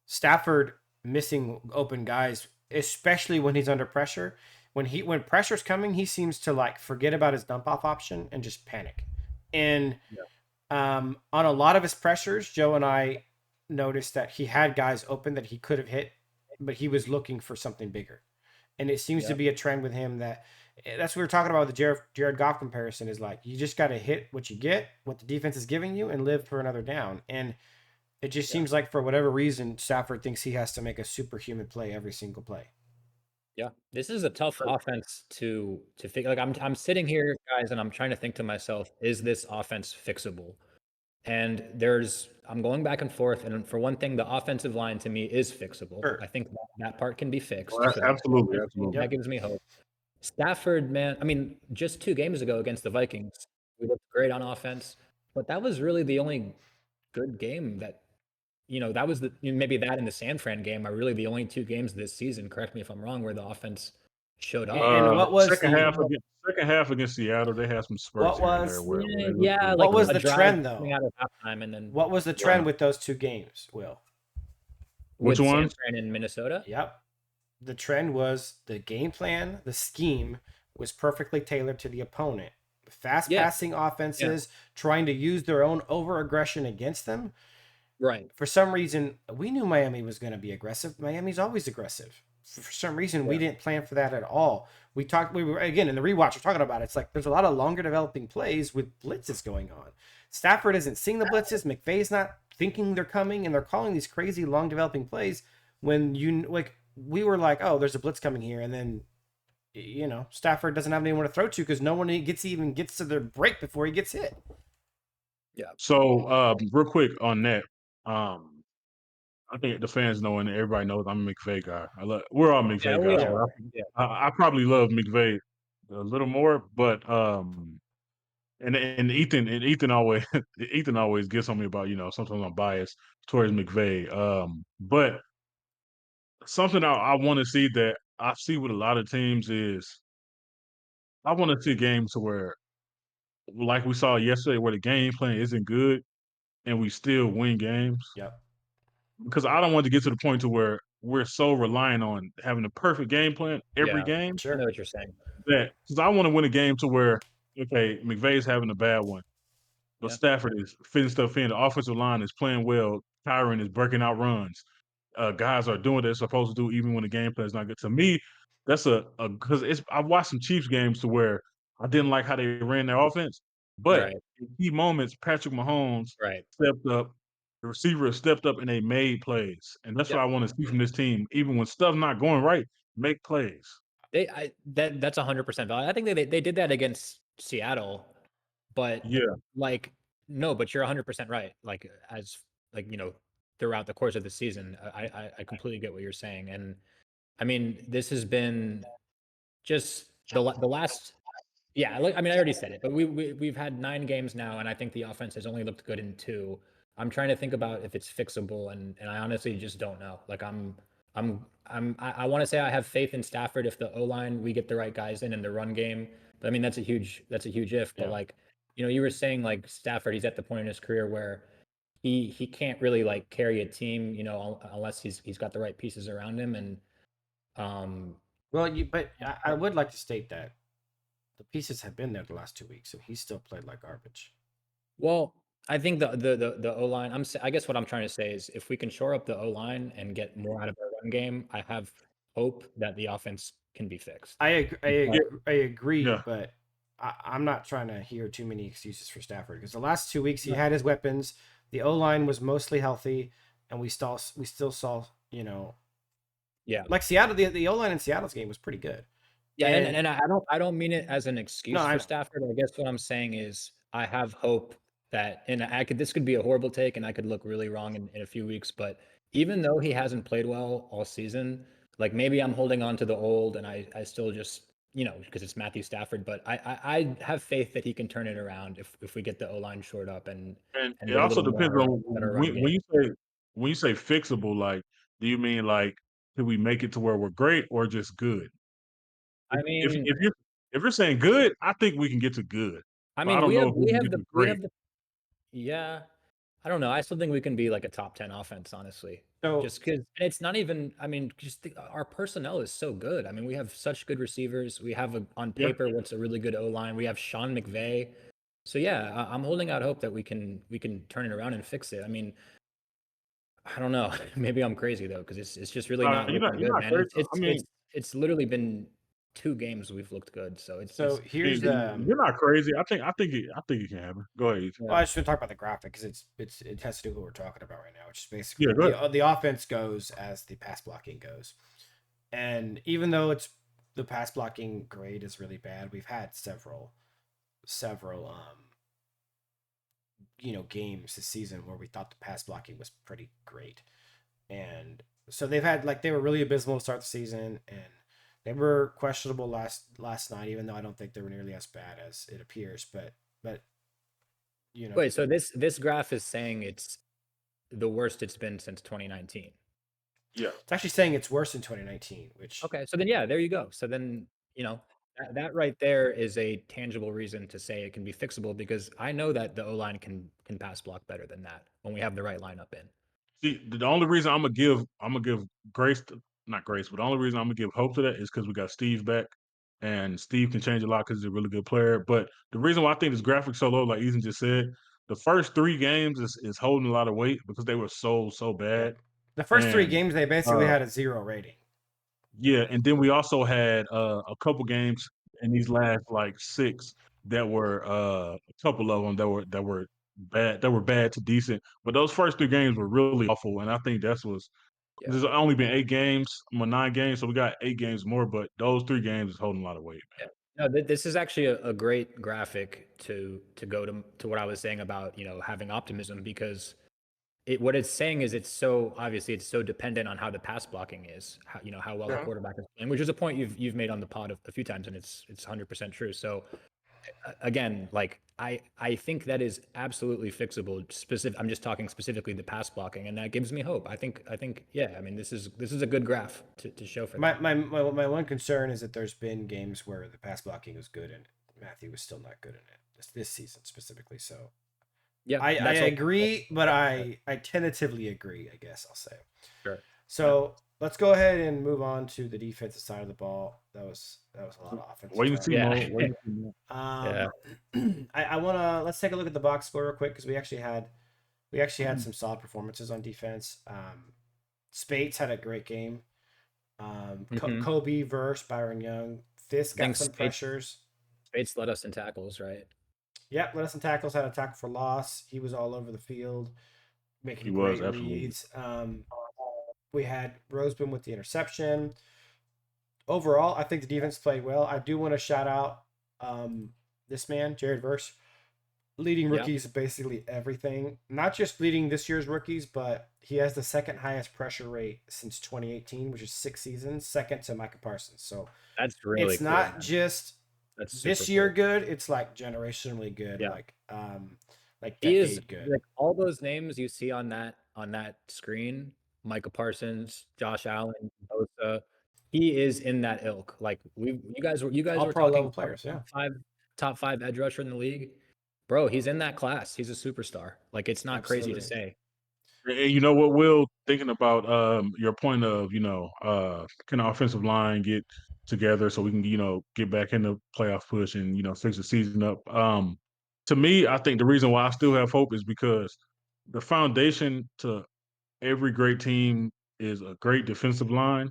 Stafford missing open guys, especially when he's under pressure. When pressure's coming, he seems to like forget about his dump off option and just panic. And on a lot of his pressures, Joe and I noticed that he had guys open that he could have hit, but he was looking for something bigger. And it seems to be a trend with him that's what we were talking about with the Jared Goff comparison is like, you just got to hit what you get, what the defense is giving you, and live for another down. And it just seems like for whatever reason, Stafford thinks he has to make a superhuman play every single play. Yeah, this is a tough offense to figure. Like I'm sitting here, guys, and I'm trying to think to myself, is this offense fixable? And I'm going back and forth. And for one thing, the offensive line to me is fixable. Sure. I think that part can be fixed. Well, absolutely. That gives me hope. Stafford, man, I mean, just 2 games ago against the Vikings, we looked great on offense, but that was really the only good game that, that was maybe that in the San Fran game are really the only 2 games this season, correct me if I'm wrong, where the offense showed up. And what was second half against Seattle? They had some spurts here and there. What was the trend though? Coming out of halftime, and then what was the trend with those 2 games, Will? Which one? San Fran in Minnesota? Yep. The trend was the game plan, the scheme was perfectly tailored to the opponent. Fast passing offenses trying to use their own over aggression against them. Right. For some reason, we knew Miami was going to be aggressive. Miami's always aggressive. For some reason, we didn't plan for that at all. We were again in the rewatch. We're talking about it. It's like there's a lot of longer developing plays with blitzes going on. Stafford isn't seeing the blitzes. McVay's not thinking they're coming, and they're calling these crazy long developing plays when we were like, oh, there's a blitz coming here, and then Stafford doesn't have anyone to throw to because no one gets to their break before he gets hit. Yeah. So real quick on that, I think the fans know and everybody knows I'm a McVay guy. We're all McVay guys. So I probably love McVay a little more, but and Ethan always gets on me about sometimes I'm biased towards McVay. But something I want to see that I see with a lot of teams is I want to see games where, like we saw yesterday, where the game plan isn't good and we still win games. Yep. Because I don't want to get to the point to where we're so reliant on having a perfect game plan every game. I know what you're saying. Because I want to win a game to where, okay, McVay's having a bad one, but Stafford is fitting stuff in. The offensive line is playing well. Tyron is breaking out runs. Guys are doing what they're supposed to do, even when the game plan is not good. To me, that's because I watched some Chiefs games to where I didn't like how they ran their offense, but in key moments, Patrick Mahomes stepped up. The receivers stepped up and they made plays, and that's what I want to see from this team. Even when stuff's not going right, make plays. That's 100% valid. I think they did that against Seattle, but no, but you're 100% right. Throughout the course of the season, I completely get what you're saying, and I mean this has been just the last. Yeah, I already said it, but we've had 9 games now, and I think the offense has only looked good in 2. I'm trying to think about if it's fixable, and I honestly just don't know. Like I want to say I have faith in Stafford if the O-line, we get the right guys in the run game. But I mean that's a huge if. But like you were saying, like Stafford, he's at the point in his career where he can't really like carry a team, unless he's got the right pieces around him. And I would like to state that the pieces have been there the last 2 weeks, and he still played like garbage. Well, I think the O-line, I guess what I'm trying to say is if we can shore up the O-line and get more out of our run game, I have hope that the offense can be fixed. I agree, but I'm not trying to hear too many excuses for Stafford because the last 2 weeks he had his weapons. The O-line was mostly healthy, and we still saw, like Seattle, the O-line in Seattle's game was pretty good. Yeah, and I don't mean it as an excuse for Stafford. I guess what I'm saying is I have hope that, and this could be a horrible take, and I could look really wrong in a few weeks, but even though he hasn't played well all season, like maybe I'm holding on to the old, and I still just, because it's Matthew Stafford, but I have faith that he can turn it around if we get the O line short up And and it get a also little depends more on better run game. when you say fixable, like, do you mean like can we make it to where we're great or just good? If I if mean, if you're if you're saying good, I think we can get to good, I but I mean, don't we know have if we we can have get the to we great. have the yeah. I don't know. I still think we can be like a top 10 offense, honestly. So Just because it's not even, I mean, our personnel is so good. I mean, we have such good receivers. We have on Yeah. paper what's a really good O line. We have Sean McVay. So yeah, I'm holding out hope that we can turn it around and fix it. I mean, I don't know. Maybe I'm crazy though, because it's just really not looking You're good, not man. crazy. It's I it's mean, it's it's literally been 2 games we've looked good. So so here's you're not crazy. I think it can happen. Go ahead, Ethan. well, yeah. I just want to talk about the graphic because it has to do with what we're talking about right now, which is Yeah, basically go ahead. the offense goes as the pass blocking goes, and even though it's the pass blocking grade is really bad, we've had several games this season where we thought the pass blocking was pretty great, and so they've had like they were really abysmal to start the season, and they were questionable last night, even though I don't think they were nearly as bad as it appears, but you know Wait, so this graph is saying it's the worst it's been since 2019. Yeah. it's actually saying it's worse in 2019, which Okay, so then yeah, there you go. So then, that right there is a tangible reason to say it can be fixable because I know that the O line can pass block better than that when we have the right lineup in. See, the only reason I'm gonna give grace to, not grace, but the only reason I'm gonna give hope to that is because we got Steve back, and Steve can change a lot because he's a really good player. But the reason why I think this graphic's so low, like Ethan just said, the first 3 games is holding a lot of weight because they were so bad. yep. The first three And games they basically uh, had a 0 rating. yeah, and then we also had a couple games in these last like 6 that were a couple of them that were bad to decent. But those first 3 games were really awful, and I think that's was Yeah. there's only been 8 games, 9 games, so we got 8 games more. But those 3 games is holding a lot of weight, Yeah. man. No, this is actually a great graphic to go to what I was saying about, having optimism because what it's saying is it's so dependent on how the pass blocking is, how well the Uh-huh. quarterback is playing, which is a point you've made on the pod a few times, and it's 100% true. So again, like I think that is absolutely fixable. I'm just talking specifically the pass blocking, and that gives me hope. I think yeah. I mean, this is a good graph to show for My, that. my my my one concern is that there's been games where the pass blocking was good and Matthew was still not good in it this season specifically. So Yeah, I that's all. agree, but I tentatively agree. I guess I'll say. Sure. Yeah. So let's go ahead and move on to the defensive side of the ball. That was a lot of offensive Wait and talk. see Yeah. mode. Wait and see mode. Yeah. Um, I wanna let's take a look at the box score real quick because we actually had some solid performances on defense. Spates had a great game. hmm Kobe versus Byron Young. Fisk I got think some pressures. Spates led us in tackles, right? Yep, let us in tackles. Had a tackle for loss. He was all over the field, He making was great absolutely. reads. We had Roseman with the interception. Overall, I think the defense played well. I do want to shout out this man, Jared Verse, leading Yeah. rookies basically everything. Not just leading this year's rookies, but he has the second highest pressure rate since 2018, which is 6 seasons, second to Micah Parsons. So That's really it's cool, not man. just That's super this year cool. good, it's like generationally good, Yeah. like He is decade good. like all those names you see on that screen, Micah Parsons, Josh Allen, Bosa, he is in that ilk. Like you guys All were pro talking level about players, yeah. top five edge rusher in the league. Bro, he's in that class. He's a superstar. Like it's not crazy to Absolutely. say. And you know what, Will? Thinking about your point of can our offensive line get together so we can get back in the playoff push and fix the season up. To me, I think the reason why I still have hope is because the foundation to every great team is a great defensive line,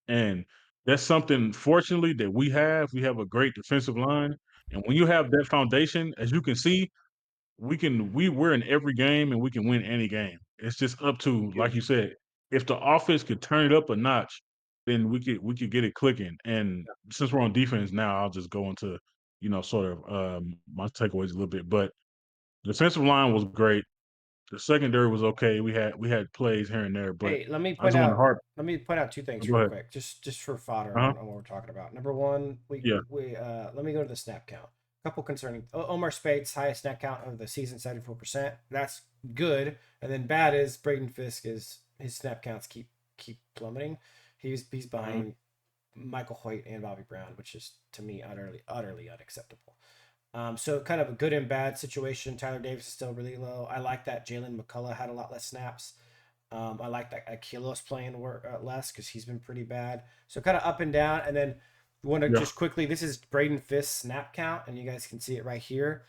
and that's something fortunately that we have. We have a great defensive line, and when you have that foundation, as you can see, we're in every game and we can win any game. It's just up to, like you said, if the offense could turn it up a notch, then we could get it clicking. And since we're on defense now, I'll just go into sort of my takeaways a little bit. But Defensive line was great. The secondary was okay. We had plays here and there, but Hey, let me I point just want to out harp. let me point out two things Go real ahead. quick, just for fodder Uh-huh. on what we're talking about. Number one, Yeah. we let me go to the snap count. Couple concerning. Omar Spate's highest snap count of the season, 74%. That's good. And then bad is Braden Fisk is his snap counts keep plummeting. He's Mhm. behind Michael Hoyt and Bobby Brown, which is to me utterly unacceptable. So kind of a good and bad situation. Tyler Davis is still really low. I like that Jalen McCullough had a lot less snaps. I like that Akilos playing less because he's been pretty bad. So kind of up and down. And then you want to Yeah. just quickly, this is Braden Fisk's snap count, and you guys can see it right here.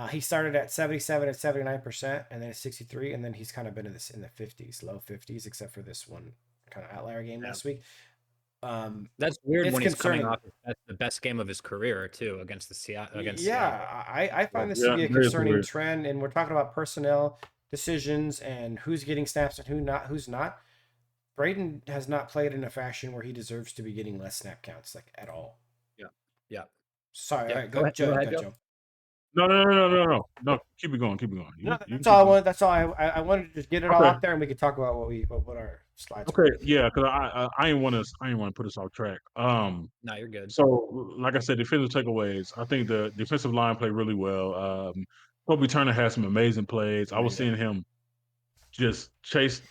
He started at 77 and 79%, and then 63, and then he's kind of been in the 50s, low 50s, except for this one kind of outlier game Yeah. last week. That's weird It's when he's coming concerning. off the best game of his career too against Yeah, Seattle. I find this to Yeah. be a That is concerning weird. trend, and we're talking about personnel decisions and who's getting snaps and who's not. Braden has not played in a fashion where he deserves to be getting less snap counts, like at all. Yeah. Yeah. Sorry, all Yeah. right, Go ahead. Go ahead, Joe. Joe. No. Keep it going. Keep it going. No, You can that's keep all I going. wanted. That's all I wanted to just get it all Okay. out there, and we could talk about what our slides were. Okay. Yeah. Because I ain't want to put us off track. No, you're good. So like I said, defensive takeaways. I think the defensive line played really well. Kobe Turner had some amazing plays. I was Amazing. seeing him just chase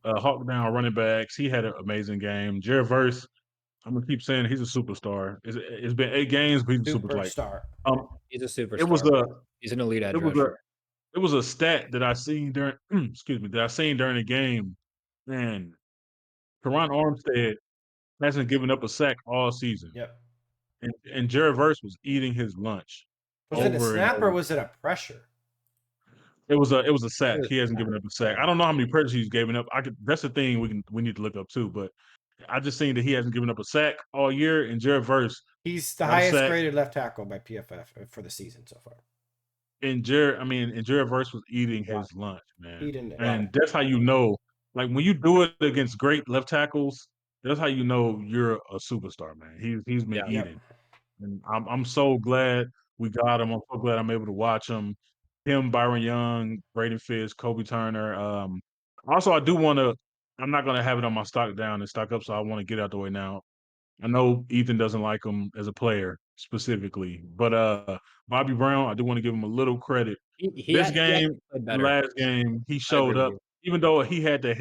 hawk down running backs. He had an amazing game. Jared Verse, I'm gonna keep saying he's a superstar. It's been 8 games, but he's a super like Superstar. um He's a it was superstar, a bro. He's an elite it edge was a rusher. it was a stat that I seen during excuse me, that I seen during the game. Man, Teron Armstead hasn't given up a sack all season. Yep. And Jared Verse was eating his lunch Was it a over and snap or over. was it a pressure? It was a It sack. was He hasn't given up a sack. I don't know how many pressures he's given up. That's the thing we need to look up too. But I just seen that he hasn't given up a sack all year, and Jared Verse He's the got a highest sack. graded left tackle by PFF for the season so far. And Jared Verse was eating Wow. his lunch, man. Eating it. And that's how you know, like when you do it against great left tackles, that's how you know you're a superstar, man. He's been Yeah. Yep. eating, and I'm so glad we got him. I'm so glad I'm able to watch him. Him, Byron Young, Braden Fisk, Kobe Turner. Also, I do want to. I'm not going to have it on my stock down and stock up, so I want to get out the way now. I know Ethan doesn't like him as a player specifically, but Bobby Brown, I do want to give him a little credit. He This actually game, played the better. last game, he I agree showed with up, you. even though he had the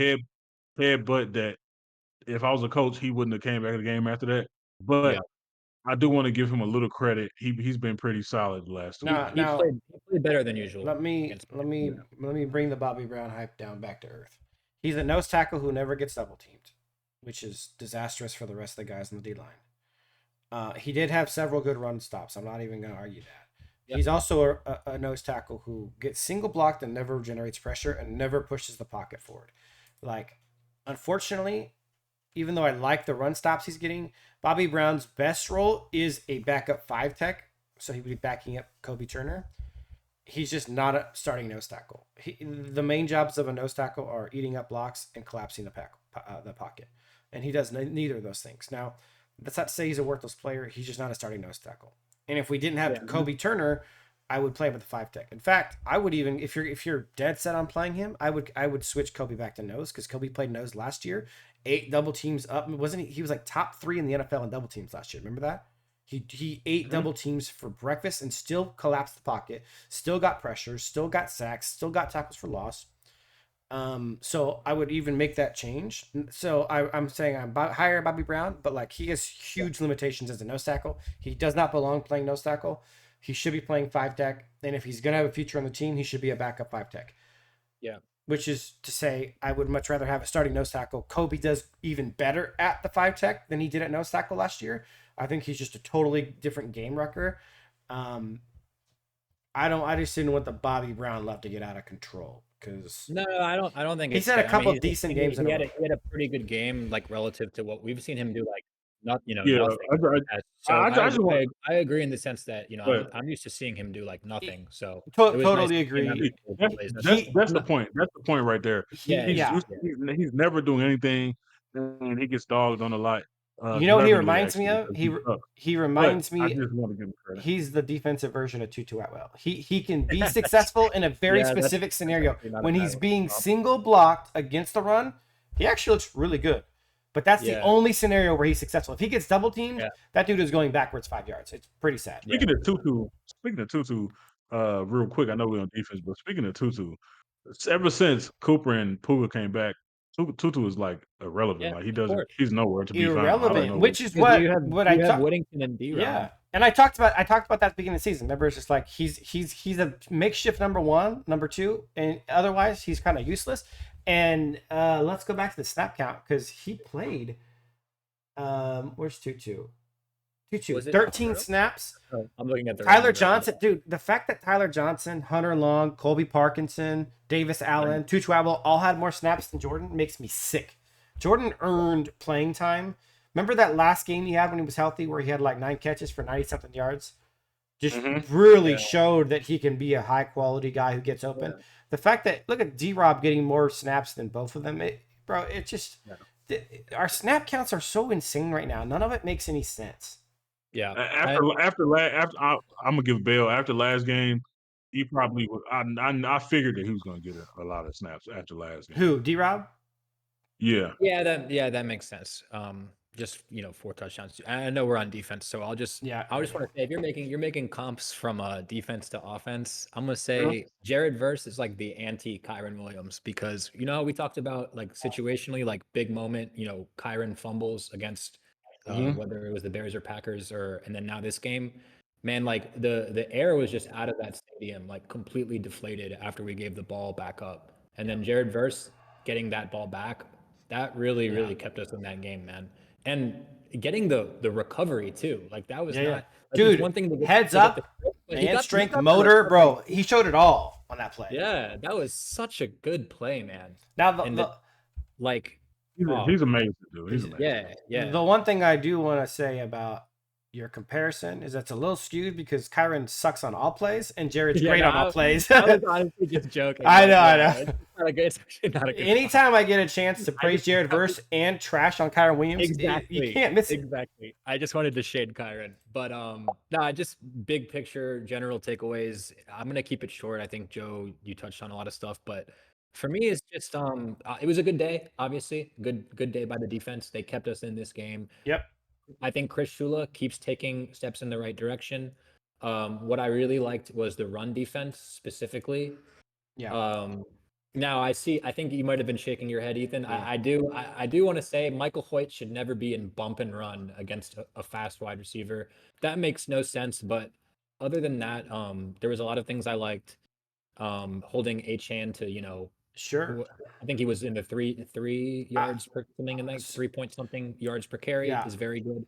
headbutt that if I was a coach, he wouldn't have came back to the game after that. Yeah. But I do want to give him a little credit. He's been pretty solid the last 2 Now, games. now He played better than usual let me against let Yeah. me let me bring the Bobby Brown hype down back to earth. He's a nose tackle who never gets double teamed, which is disastrous for the rest of the guys in the D line. He did have several good run stops. I'm not even going to argue that. Yeah. He's also a nose tackle who gets single blocked and never generates pressure and never pushes the pocket forward. Like, unfortunately, even though I like the run stops he's getting, Bobby Brown's best role is a backup 5 tech. So he would be backing up Kobe Turner. He's just not a starting nose tackle. The main jobs of a nose tackle are eating up blocks and collapsing the pocket. And he does neither of those things. Now, that's not to say he's a worthless player. He's just not a starting nose tackle. And if we didn't have Yeah. Kobe Turner, I would play him with the 5 tech. In fact, I would even if you're dead set on playing him, I would switch Kobe back to nose because Kobe played nose last year. 8 double teams up. Wasn't he? He was like top 3 in the NFL in double teams last year. Remember that? He ate Mhm. double teams for breakfast and still collapsed the pocket. Still got pressure. Still got sacks. Still got tackles for loss. So I would even make that change. So I'm saying I'm higher Bobby Brown, but like he has huge limitations as a nose tackle. He does not belong playing nose tackle. He should be playing 5 tech, and if he's gonna have a future on the team, he should be a backup 5 tech. Yeah. Which is to say, I would much rather have a starting nose tackle. Kobe does even better at the 5 tech than he did at nose tackle last year. I think he's just a totally different game wrecker. Um, I just didn't want the Bobby Brown love to get out of control because No, I don't think he's it's had a that. I mean, couple decent games in a row. he had a pretty good game, like relative to what we've seen him do, like Yeah, nothing. So I just want. I agree in the sense that But I'm used to seeing him do like nothing. So it was nice Totally to see him have agree. a couple that's good plays this that's week. He that's the point. That's the point right there. he Yeah, He's yeah. used. He's never doing anything, and he gets dogged on a lot. You know what he deservingly reminds me actually, of? because he sucks. He But reminds I me just want to give him credit. he's the defensive version of Tutu Atwell. He can be successful in a very Yeah, specific scenario. actually not a When bad he's one. being single blocked against the run, he actually looks really good. But that's the Yeah. only scenario where he's successful. If he gets double teamed, Yeah. that dude is going backwards 5 yards. It's pretty sad. Yeah. Speaking of Tutu, real quick, I know we're on defense, but speaking of Tutu, ever since Cooper and Puga came back, Tutu is like irrelevant. Yeah, Like he of doesn't, course. he's nowhere to be found. I don't Irrelevant, know. which is Because what I you have talk. Whittington and D-Rob. Yeah, and I talked about that at the beginning of the season. Remember, it's just like he's a makeshift number one, number two, and otherwise he's kind of useless. And let's go back to the snap count because he played. Where's Tutu? Was it 13 zero? snaps. Oh, I'm looking at the Tyler right Johnson, dude, the fact that Tyler Johnson, Hunter Long, Colby Parkinson, Davis Allen, Tutu Atwell all had more snaps than Jordan makes me sick. Jordan earned playing time. Remember that last game he had when he was healthy where he had like 9 catches for 90-something yards? Just really showed that he can be a high-quality guy who gets open. Yeah. The fact that, look at D-Rob getting more snaps than both of them, it just, our snap counts are so insane right now. None of it makes any sense. Yeah. After I'm gonna give Bell after last game. He probably was. I figured that he was gonna get a lot of snaps after last game. Who? D-Rob? Yeah. that makes sense. Just 4 touchdowns. I know we're on defense, so I just want to say if you're making comps from defense to offense, I'm gonna say Jared Verse is like the anti Kyron Williams because we talked about like situationally like big moment, Kyron fumbles against whether it was the Bears or Packers and then now this game, man, like the air was just out of that stadium, like completely deflated after we gave the ball back up, and then Jared Verse getting that ball back. That really kept us in that game, man. And getting the recovery too, like that was not. Like, dude. it's one thing to get, heads up, hand strength, motor, bro. He showed it all on that play. Yeah, that was such a good play, man. Now he's amazing, dude. He's amazing. Yeah. The one thing I do want to say about your comparison is that's a little skewed because Kyron sucks on all plays and Jared's great on all plays. I was honestly just joking. I know. It's actually not a good Anytime I get a chance to praise Jared Verse and trash on Kyron Williams, you can't miss it. Exactly. I just wanted to shade Kyron. But just big picture, general takeaways. I'm gonna keep it short. I think Joe, you touched on a lot of stuff, but for me, it's just it was a good day, obviously. Good day by the defense. They kept us in this game. Yep. I think Chris Shula keeps taking steps in the right direction. What I really liked was the run defense specifically. Yeah. Now I think you might have been shaking your head, Ethan. Yeah. I do want to say Michael Hoyt should never be in bump and run against a fast wide receiver. That makes no sense. But other than that, there was a lot of things I liked. Holding Achane to Sure. I think he was in the 3 yards per something in that 3 point something yards per carry is very good.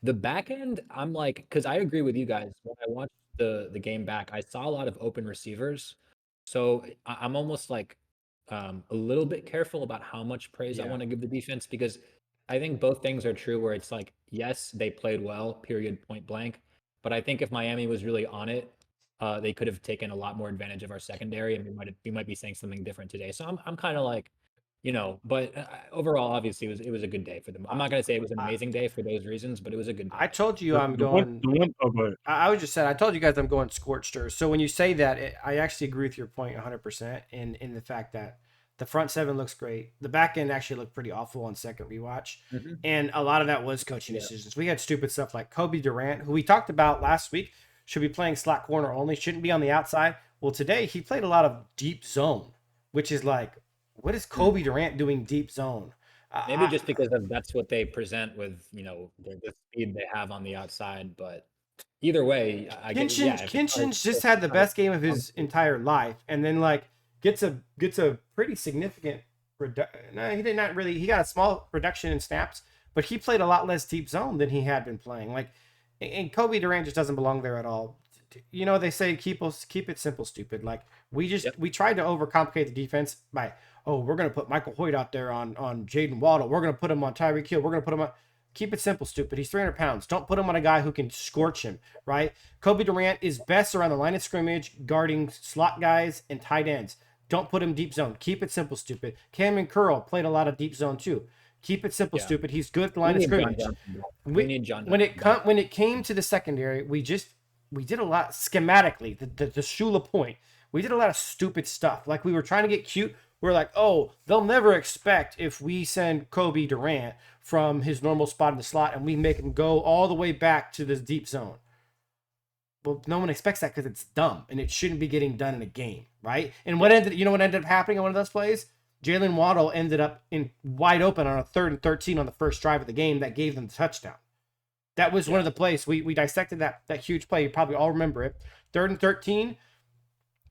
The back end, I'm like, because I agree with you guys. When I watched the game back, I saw a lot of open receivers. So I'm almost like a little bit careful about how much praise I want to give the defense because I think both things are true where it's like, yes, they played well, period, point blank. But I think if Miami was really on it, they could have taken a lot more advantage of our secondary, and we might be saying something different today. So I'm kind of like, but overall, obviously, it was a good day for them. I'm not gonna say it was an amazing day for those reasons, but it was a good day. I told you I'm going. I was just saying. I told you guys I'm going scorched earth. So when you say that, I actually agree with your point 100%. In the fact that the front seven looks great, the back end actually looked pretty awful on second rewatch, and a lot of that was coaching decisions. We had stupid stuff like Kobe Durant, who we talked about last week. Should be playing slot corner only, shouldn't be on the outside. Well, today he played a lot of deep zone, which is like, what is Kobe Durant doing deep zone? Maybe just because that's what they present with, the speed they have on the outside. But either way, Kinchin's just had the best game of his entire life, and then like gets a pretty significant he did not really. He got a small reduction in snaps, but he played a lot less deep zone than he had been playing. Like. And Kobe Durant just doesn't belong there at all. They say keep it simple, stupid. Like we tried to overcomplicate the defense by we're gonna put Michael Hoyt out there on Jaden Waddle. We're gonna put him on Tyreek Hill. We're gonna put him on. Keep it simple, stupid. He's 300 pounds. Don't put him on a guy who can scorch him, right? Kobe Durant is best around the line of scrimmage, guarding slot guys and tight ends. Don't put him deep zone. Keep it simple, stupid. Cameron Curl played a lot of deep zone too. Keep it simple, Yeah. stupid. He's good at the We line of need John scrimmage. Johnson back. We need John When Johnson back. when it came to the secondary, we did a lot schematically. The Shula point, we did a lot of stupid stuff. Like we were trying to get cute. We're like, oh, they'll never expect if we send Kobe Durant from his normal spot in the slot and we make him go all the way back to this deep zone. Well, no one expects that because it's dumb and it shouldn't be getting done in a game, right? And what ended up happening on one of those plays? Jalen Waddle ended up in wide open on a 3rd and 13 on the first drive of the game that gave them the touchdown. That was one of the plays. We dissected that huge play. You probably all remember it. 3rd and 13.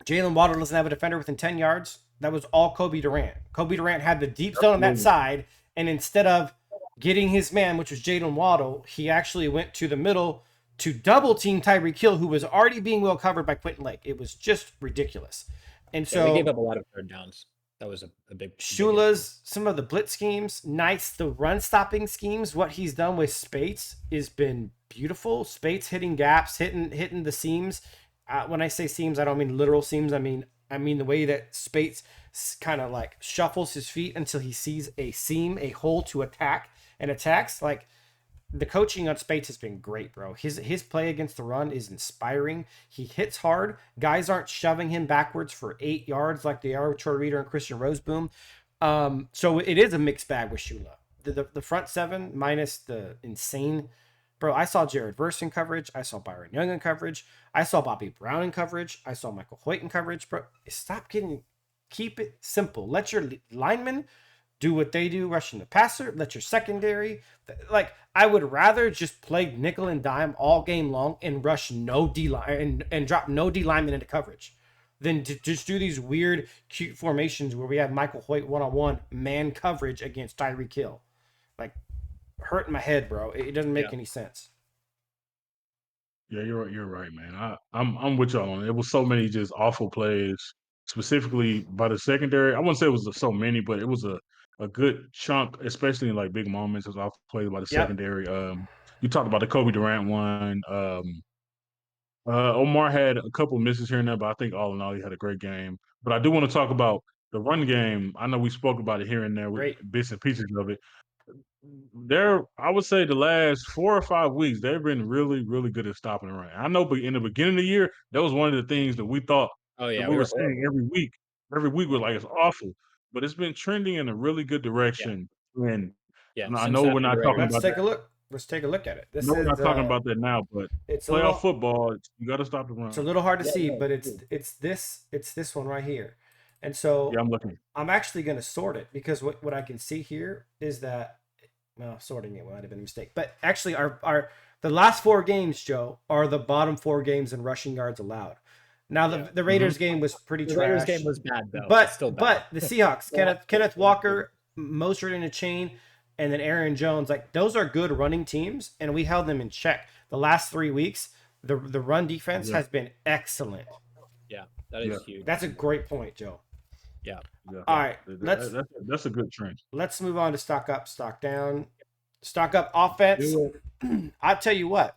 Jalen Waddle doesn't have a defender within 10 yards. That was all Kobe Durant. Kobe Durant had the deep zone on that side, and instead of getting his man, which was Jalen Waddle, he actually went to the middle to double team Tyreek Hill, who was already being well covered by Quentin Lake. It was just ridiculous. And so we gave up a lot of third downs. That was a big. Shula's, some of the blitz schemes, nice. The run stopping schemes, what he's done with Spates has been beautiful. Spates hitting gaps, hitting the seams. When I say seams, I don't mean literal seams. I mean the way that Spates kind of like shuffles his feet until he sees a seam, a hole to attack, and attacks. Like, the coaching on Spates has been great, bro. His play against the run is inspiring. He hits hard. Guys aren't shoving him backwards for 8 yards like they are with Troy Reader and Christian Roseboom. So it is a mixed bag with Shula. The front seven minus the insane. Bro, I saw Jared Verse in coverage. I saw Byron Young in coverage. I saw Bobby Brown in coverage. I saw Michael Hoyt in coverage. Bro, keep it simple. Let your linemen do what they do, rushing the passer. Let your secondary, like, I would rather just play nickel and dime all game long and rush no D line and drop no D lineman into coverage than to just do these weird, cute formations where we have Michael Hoyt one-on-one man coverage against Tyreek Hill. Like, hurting my head, bro. It doesn't make any sense. Yeah, you're right, man. I'm with y'all on it. It was so many just awful plays, specifically by the secondary. I wouldn't say it was so many, but it was a good chunk, especially in like big moments. It was awful plays by the Yep. secondary. You talked about the Kobe Durant one. Omar had a couple misses here and there, but I think all in all he had a great game. But I do want to talk about the run game. I know we spoke about it here and there with Great. bits and pieces of it. I would say the last 4 or 5 weeks, they've been really, really good at stopping the run. I know, but in the beginning of the year, that was one of the things that we thought Oh that yeah, we we were were saying horrible. every week. Every week we're like, it's awful, but it's been trending in a really good direction. And Yeah, I since know we're after the not talking Raiders. Let's about take that. a look. Let's take a look at it. I This know we're is not talking about that now, but it's a playoff little football, you got to stop the it's a run. little hard to Yeah, see, no, but true. it's this one right here. And Yeah, so I'm looking. I'm actually going to sort it because what I can see here is that, well, sorting it might have been a mistake. But actually the last 4 games, Joe, are the bottom 4 games in rushing yards allowed. Now Yeah. the Raiders game was pretty The Raiders trash. game was bad though. But It's still bad. the Seahawks, Yeah. Kenneth Walker, Mostert in a chain, and then Aaron Jones, like, those are good running teams, and we held them in check. The last 3 weeks, the run defense Yeah, has been excellent. Yeah, that yeah, is huge. That's a great point, Joe. Yeah. yeah. All right, That's a good trend. let's move on to stock up, stock down. Stock up offense. Do it. I'll tell you what,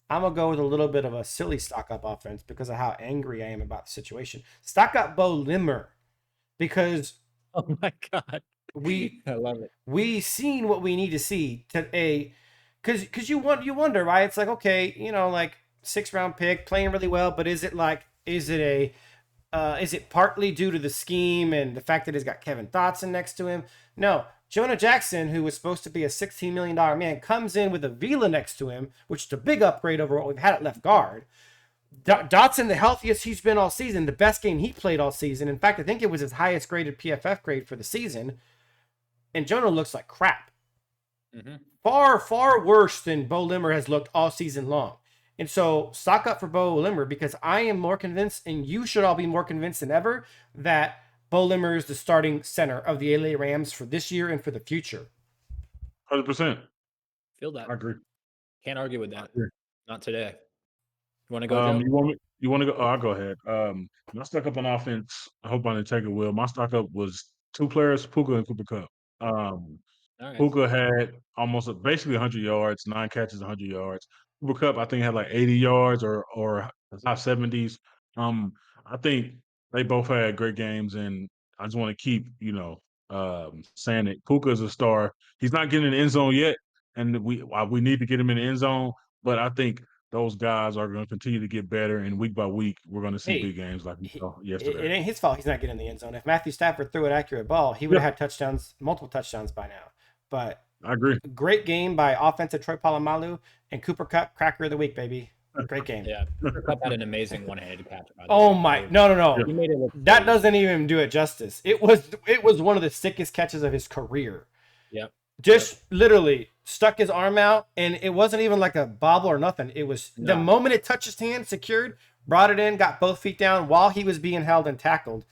I'm gonna go with a little bit of a silly stock up offense because of how angry I am about the situation. Stock up Bo Limmer because Oh my god. I love it. we seen what we need to see to because you wonder, right? It's like, okay, like, 6th-round pick playing really well, but is it partly due to the scheme and the fact that he's got Kevin Dotson next to him? No. Jonah Jackson, who was supposed to be a $16 million man, comes in with a Vila next to him, which is a big upgrade over what we've had at left guard. Dotson, the healthiest he's been all season, the best game he played all season. In fact, I think it was his highest graded PFF grade for the season. And Jonah looks like crap. Mm-hmm. Far, far worse than Bo Limmer has looked all season long. And so stock up for Bo Limmer because I am more convinced, and you should all be more convinced than ever, that Bo Limmer is the starting center of the LA Rams for this year and for the future. 100%. Feel that. I agree. Can't argue with I that. agree. Not today. You want to go, Joe? You want to go? Oh, I'll go ahead. My stock up on offense. I hope I didn't take it well. My stock up was 2 players, Puka and Cooper Cup. All right. Puka had basically 100 yards, 9 catches, 100 yards. Cooper Cup, I think, had like 80 yards or high 70s. I think they both had great games, and I just want to keep saying that Puka is a star. He's not getting in the end zone yet, and we need to get him in the end zone. But I think those guys are going to continue to get better, and week by week, we're going to see big Hey, games like we saw it yesterday. ain't his fault he's not getting in the end zone. If Matthew Stafford threw an accurate ball, he would Yeah, have had touchdowns, multiple touchdowns by now. But I agree. great game by offensive Troy Polamalu and Cooper Cup, cracker of the week, baby. Great game. Yeah, Cooper Kupp had an amazing one-handed catch. By the Oh way. my, no. He made it look That crazy. doesn't even do it justice. It was one of the sickest catches of his career. Yep. Just literally stuck his arm out, and it wasn't even like a bobble or nothing. It was the moment it touched his hand, secured, brought it in, got both feet down while he was being held and tackled.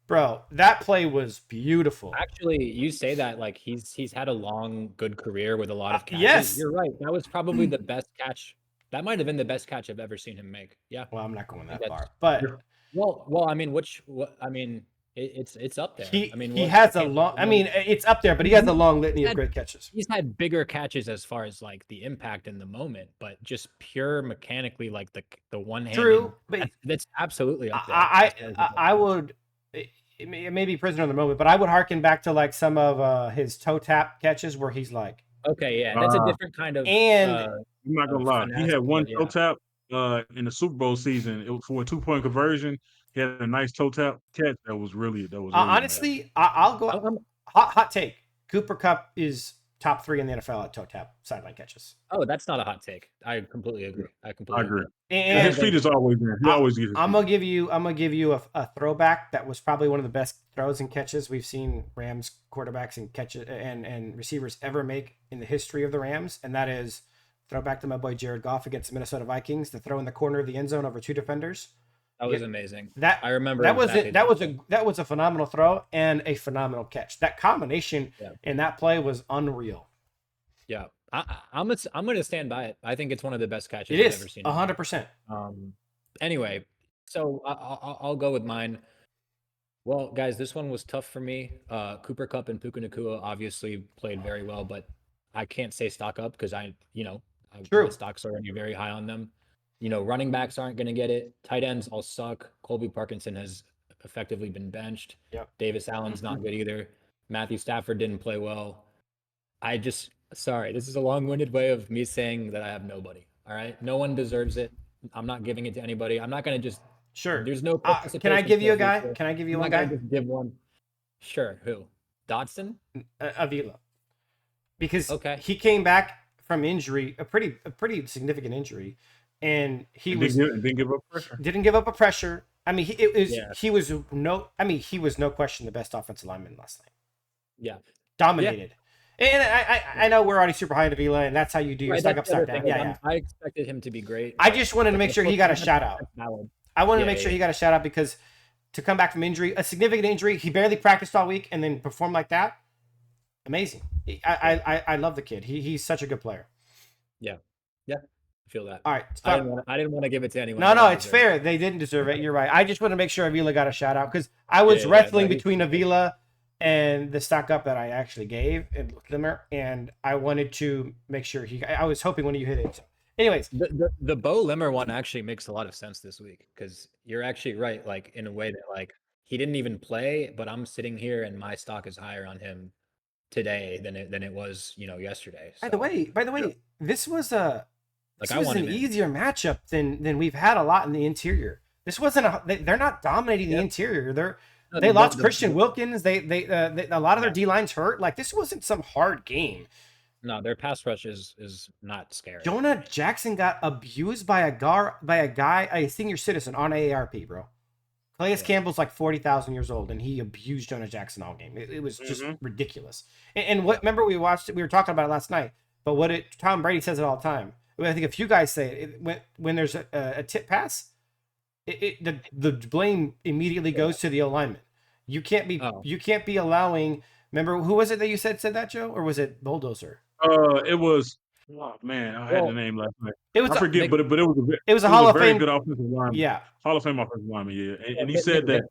Bro, that play was beautiful. Actually, you say that like he's had a long, good career with a lot of catches. Yes. You're right. That was probably the best catch. That might have been the best catch I've ever seen him make. Yeah. Well, I'm not going that That's- far, but Well, I mean, it's up there. he I mean, he has a long. I mean, it's up there, but he has a long litany of great catches. He's had bigger catches as far as like the impact in the moment, but just pure mechanically, like the one hand. True, but that's absolutely up there. I would. It may be prisoner of the moment, but I would harken back to like some of his toe tap catches where he's like, okay, yeah, that's a different kind of. and I'm not gonna lie, he had one toe tap in the Super Bowl season. It was for a 2-point conversion. He had a nice toe tap catch that was really honestly, I'll go hot take. Cooper Kupp is top 3 in the NFL at toe tap sideline catches. Oh, that's not a hot take. I completely agree. I agree. And his feet is always there. He always gets. I'm gonna give you a throwback that was probably one of the best throws and catches we've seen Rams quarterbacks and catches and receivers ever make in the history of the Rams, and that is throwback to my boy Jared Goff against the Minnesota Vikings. The throw in the corner of the end zone over 2 defenders. That was amazing. I remember that was a phenomenal throw and a phenomenal catch. That combination in that play was unreal. Yeah, I'm gonna stand by it. I think it's one of the best catches I've ever seen. 100%. Anyway, so I'll go with mine. Well, guys, this one was tough for me. Cooper Kupp and Puka Nacua obviously played very well, but I can't say stock up because my stock's already very high on them. Running backs aren't going to get it. Tight ends all suck. Colby Parkinson has effectively been benched. Yep. Davis Allen's not good either. Matthew Stafford didn't play well. Sorry, this is a long-winded way of me saying that I have nobody. All right? No one deserves it. I'm not giving it to anybody. I'm not going to just... Sure. There's no... Can I give you a guy? Can I give you one guy? Just give one. Sure. Who? Dodson? Avila. Because he came back from injury, a pretty significant injury. And didn't give up a pressure. I mean, he was no question the best offensive lineman last night. Yeah, dominated. Yeah. And I know we're already super high in Avila, and that's how you do your stack upside down. Yeah. I expected him to be great. I just wanted to make sure he got a shout out. I wanted to make sure he got a shout out because to come back from injury, a significant injury, he barely practiced all week and then perform like that. Amazing. I love the kid. He's such a good player. Yeah. Feel that. All right. I didn't want to give it to anyone. No, it's fair. They didn't deserve it. You're right. I just want to make sure Avila got a shout out because I was wrestling between Avila and the stock up that I actually gave and Limmer, and I wanted to make sure I was hoping when you hit it. So, anyways, the Bo Limmer one actually makes a lot of sense this week because you're actually right. Like in a way that like he didn't even play, but I'm sitting here and my stock is higher on him today than it was yesterday. So, by the way, this was a. This was an easier matchup than we've had a lot in the interior. This wasn't they're not dominating the interior. They lost Christian Wilkins. They a lot of their D lines hurt. Like this wasn't some hard game. No, their pass rush is not scary. Jonah Jackson got abused by a senior citizen on AARP, bro. Calais Campbell's like 40,000 years old, and he abused Jonah Jackson all game. It was just ridiculous. And what? Remember we watched it. We were talking about it last night. But Tom Brady says it all the time. I think a few guys say it, when there's a tip pass, the blame immediately goes to the alignment. You can't be allowing. Remember who was it that you said that, Joe, or was it Bulldozer? It was. Oh man, I had the name last night. I forget, but it was a Hall of Fame good offensive lineman. Yeah, Hall of Fame offensive lineman. Yeah, and he said that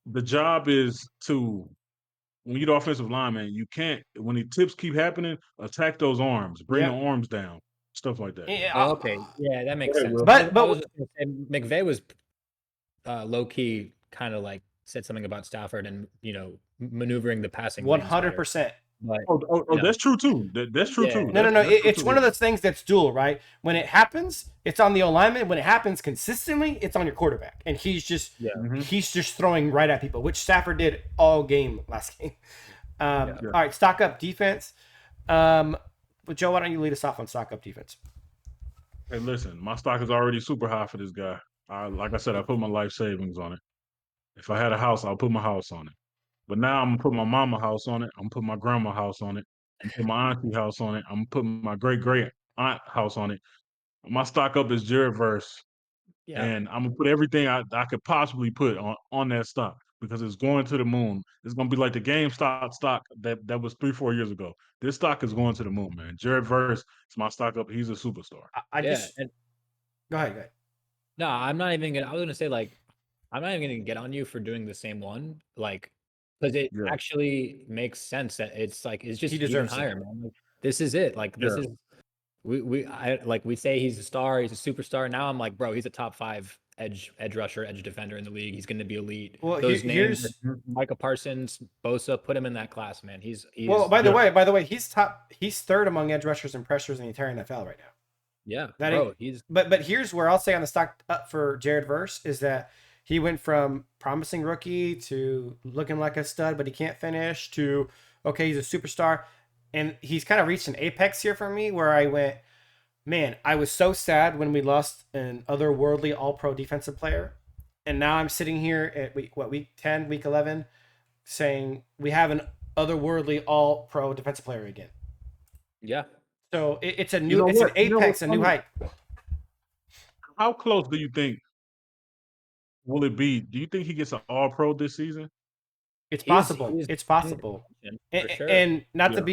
the job is to. When you're the offensive lineman, you can't. When the tips keep happening, attack those arms, bring the arms down. Stuff like that. Okay. Yeah, that makes sense. But McVay was low key kind of like said something about Stafford and maneuvering the passing lanes better. 100%. But That's true too. That's true too. No. That's true It's too. one of those things that's dual, right? When it happens, it's on the alignment. When it happens consistently, it's on your quarterback, and he's just throwing right at people, which Stafford did all game last game. All right, stock up defense. But Joe, why don't you lead us off on stock up defense? Hey, listen, my stock is already super high for this guy. Like I said, I put my life savings on it. If I had a house, I'll put my house on it. But now I'm gonna put my mama house on it. I'm gonna put my grandma house on it. I'm gonna put my auntie house on it. I'm gonna put my great aunt house on it. My stock up is Jared Verse, and I'm gonna put everything I could possibly put on that stock because it's going to the moon. It's gonna be like the GameStop stock that was 3-4 years ago. This stock is going to the moon, man. Jared Verse is my stock up. He's a superstar. Go ahead. No, I'm not even gonna. I was gonna say like, I'm not even gonna get on you for doing the same one, like, because it actually makes sense that it's like it's just He deserves even higher, man. Like, this is it. Like this is we say he's a star, he's a superstar. Now I'm like, bro, he's a top 5 edge rusher, edge defender in the league. He's gonna be elite. Well, those names, Micah Parsons, Bosa, put him in that class, man. He's well. By the way, he's third among edge rushers and pressures in the entire NFL right now. Yeah, he's. But here's where I'll say on the stock up for Jared Verse is that he went from promising rookie to looking like a stud, but he can't finish to okay, he's a superstar, and he's kind of reached an apex here for me where I went, man, I was so sad when we lost an otherworldly All-Pro defensive player, and now I'm sitting here at week 10, week 11, saying we have an otherworldly All-Pro defensive player again. Yeah. So it's a new, it's an apex, a new height. How close do you think will it be? Do you think he gets an All-Pro this season? It's possible. It's possible. And not to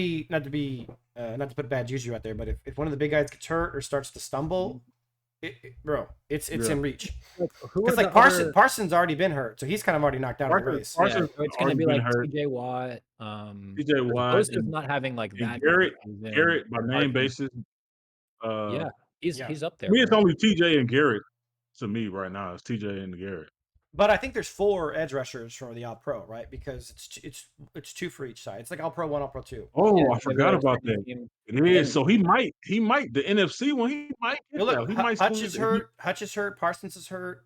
put bad juju out there, but if one of the big guys gets hurt or starts to stumble, it's in reach. Because like Parsons already been hurt, so he's kind of already knocked out of the race. It's going to be like TJ Watt. TJ Watt is not having like that. Garrett by name basis. He's up there. I mean, it's only TJ and Garrett to me right now. It's TJ and Garrett. But I think there's 4 edge rushers for the All-Pro, right? Because it's 2 for each side. It's like All-Pro 1, All-Pro 2. Oh, I forgot about that. It is. So he might the NFC one. He might get that. He might. Hutch is hurt. Hutch is hurt. Parsons is hurt.